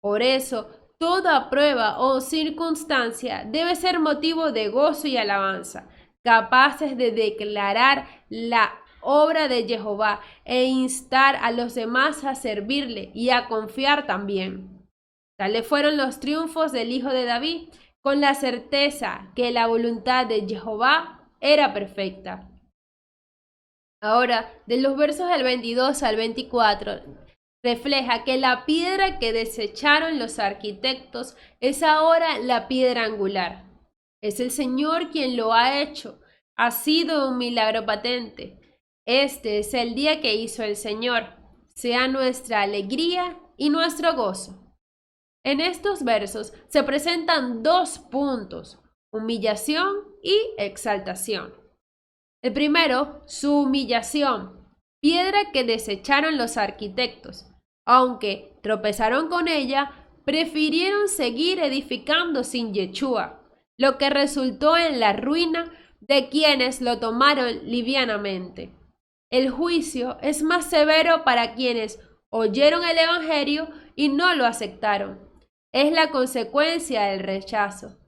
Por eso, toda prueba o circunstancia debe ser motivo de gozo y alabanza, capaces de declarar la obra de Jehová e instar a los demás a servirle y a confiar también. Tales fueron los triunfos del hijo de David, con la certeza que la voluntad de Jehová era perfecta. Ahora, de los versos del 22 al 24, refleja que la piedra que desecharon los arquitectos es ahora la piedra angular. Es el Señor quien lo ha hecho. Ha sido un milagro patente. Este es el día que hizo el Señor. Sea nuestra alegría y nuestro gozo. En estos versos se presentan dos puntos: humillación y exaltación. El primero, su humillación, piedra que desecharon los arquitectos. Aunque tropezaron con ella, prefirieron seguir edificando sin Yeshua, lo que resultó en la ruina de quienes lo tomaron livianamente. El juicio es más severo para quienes oyeron el Evangelio y no lo aceptaron. Es la consecuencia del rechazo.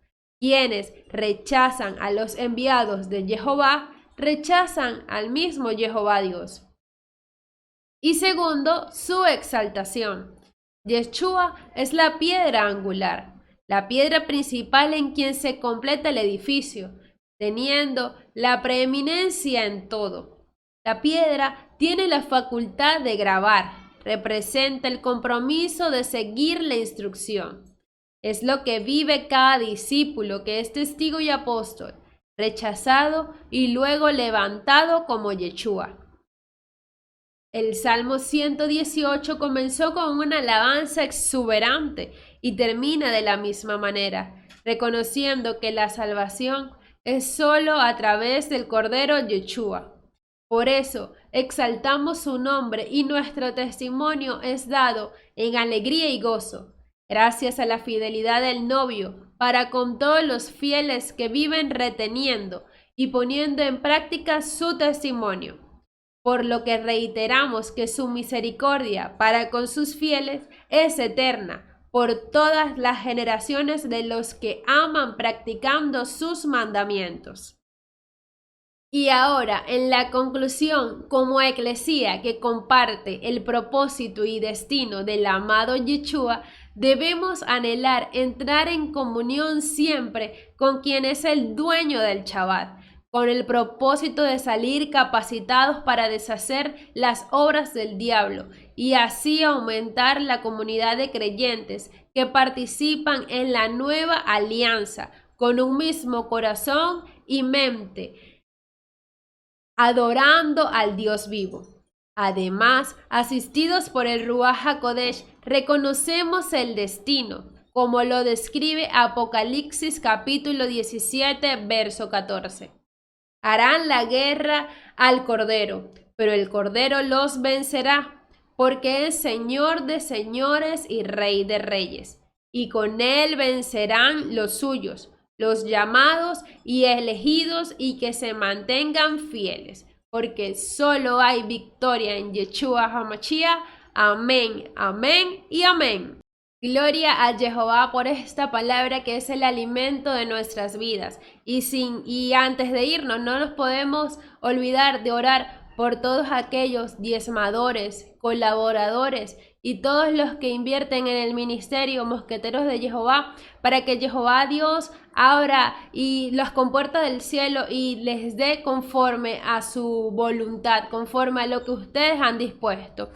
Quienes rechazan a los enviados de Jehová, rechazan al mismo Jehová Dios. Y segundo, su exaltación. Yeshua es la piedra angular, la piedra principal en quien se completa el edificio, teniendo la preeminencia en todo. La piedra tiene la facultad de grabar, representa el compromiso de seguir la instrucción. Es lo que vive cada discípulo que es testigo y apóstol, rechazado y luego levantado como Yeshua. El Salmo 118 comenzó con una alabanza exuberante y termina de la misma manera, reconociendo que la salvación es solo a través del Cordero Yeshua. Por eso exaltamos su nombre y nuestro testimonio es dado en alegría y gozo, gracias a la fidelidad del novio para con todos los fieles que viven reteniendo y poniendo en práctica su testimonio. Por lo que reiteramos que su misericordia para con sus fieles es eterna, por todas las generaciones de los que aman practicando sus mandamientos. Y ahora, en la conclusión, como eclesía que comparte el propósito y destino del amado Yeshua, debemos anhelar entrar en comunión siempre con quien es el dueño del Shabbat, con el propósito de salir capacitados para deshacer las obras del diablo y así aumentar la comunidad de creyentes que participan en la nueva alianza con un mismo corazón y mente, adorando al Dios vivo. Además, asistidos por el Ruach HaKodesh, reconocemos el destino, como lo describe Apocalipsis capítulo 17, verso 14. Harán la guerra al Cordero, pero el Cordero los vencerá, porque es Señor de señores y Rey de reyes, y con él vencerán los suyos, los llamados y elegidos, y que se mantengan fieles, porque solo hay victoria en Yeshua HaMashiach. Amén, amén y amén. Gloria a Jehová por esta palabra que es el alimento de nuestras vidas. Y antes de irnos, no nos podemos olvidar de orar por todos aquellos diezmadores, colaboradores y todos los que invierten en el ministerio Mosqueteros de Jehová, para que Jehová Dios abra y las compuertas del cielo y les dé conforme a su voluntad, conforme a lo que ustedes han dispuesto.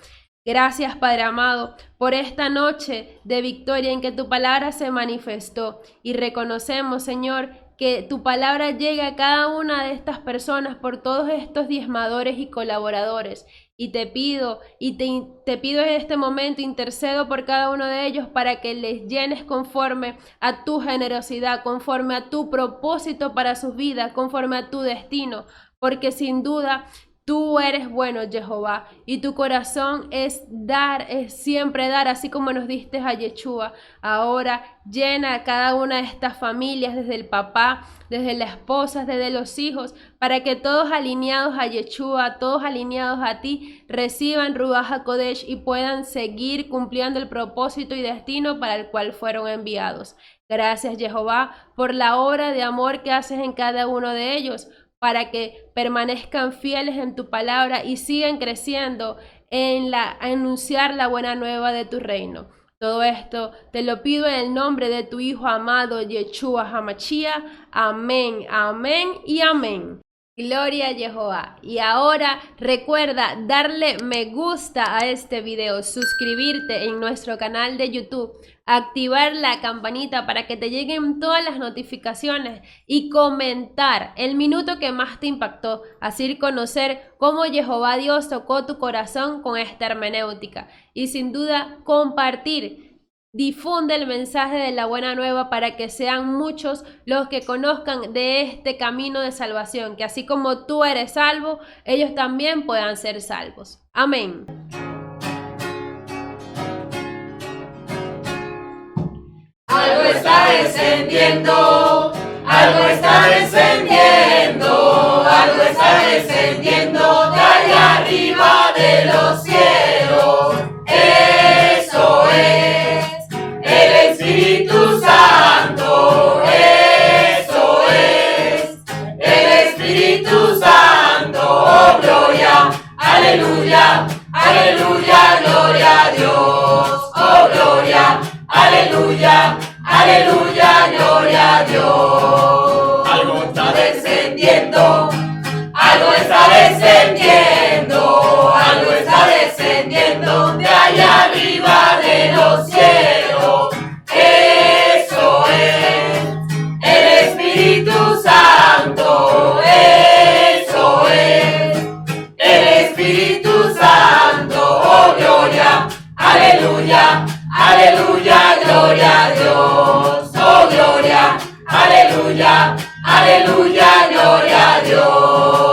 Gracias, Padre amado, por esta noche de victoria en que tu palabra se manifestó, y reconocemos, Señor, que tu palabra llegue a cada una de estas personas por todos estos diezmadores y colaboradores. Y te pido en este momento, intercedo por cada uno de ellos para que les llenes conforme a tu generosidad, conforme a tu propósito para sus vidas, conforme a tu destino, porque sin duda tú eres bueno, Jehová, y tu corazón es dar, es siempre dar, así como nos diste a Yeshua. Ahora llena a cada una de estas familias, desde el papá, desde la esposa, desde los hijos, para que todos alineados a Yeshua, todos alineados a ti, reciban Ruach HaKodesh y puedan seguir cumpliendo el propósito y destino para el cual fueron enviados. Gracias, Jehová, por la obra de amor que haces en cada uno de ellos, para que permanezcan fieles en tu palabra y sigan creciendo en anunciar la buena nueva de tu reino. Todo esto te lo pido en el nombre de tu Hijo amado, Yeshua HaMashiach. Amén, amén y amén. Gloria a Jehová. Y ahora recuerda darle me gusta a este video, suscribirte en nuestro canal de YouTube, activar la campanita para que te lleguen todas las notificaciones y comentar el minuto que más te impactó, así conocer cómo Jehová Dios tocó tu corazón con esta hermenéutica. Y sin duda compartir. Difunde el mensaje de la buena nueva para que sean muchos los que conozcan de este camino de salvación, que así como tú eres salvo, ellos también puedan ser salvos. Amén. Algo está descendiendo, algo está descendiendo, algo está descendiendo de allá arriba de los cielos. Eso es el Espíritu Santo, eso es el Espíritu Santo. Oh, gloria, aleluya, aleluya, gloria a Dios. Oh, gloria, aleluya, aleluya, gloria a Dios. Algo está descendiendo, algo está descendiendo, algo está descendiendo de Espíritu Santo, eso es. El Espíritu Santo, oh gloria, aleluya, aleluya, gloria a Dios, oh gloria, aleluya, aleluya, gloria a Dios.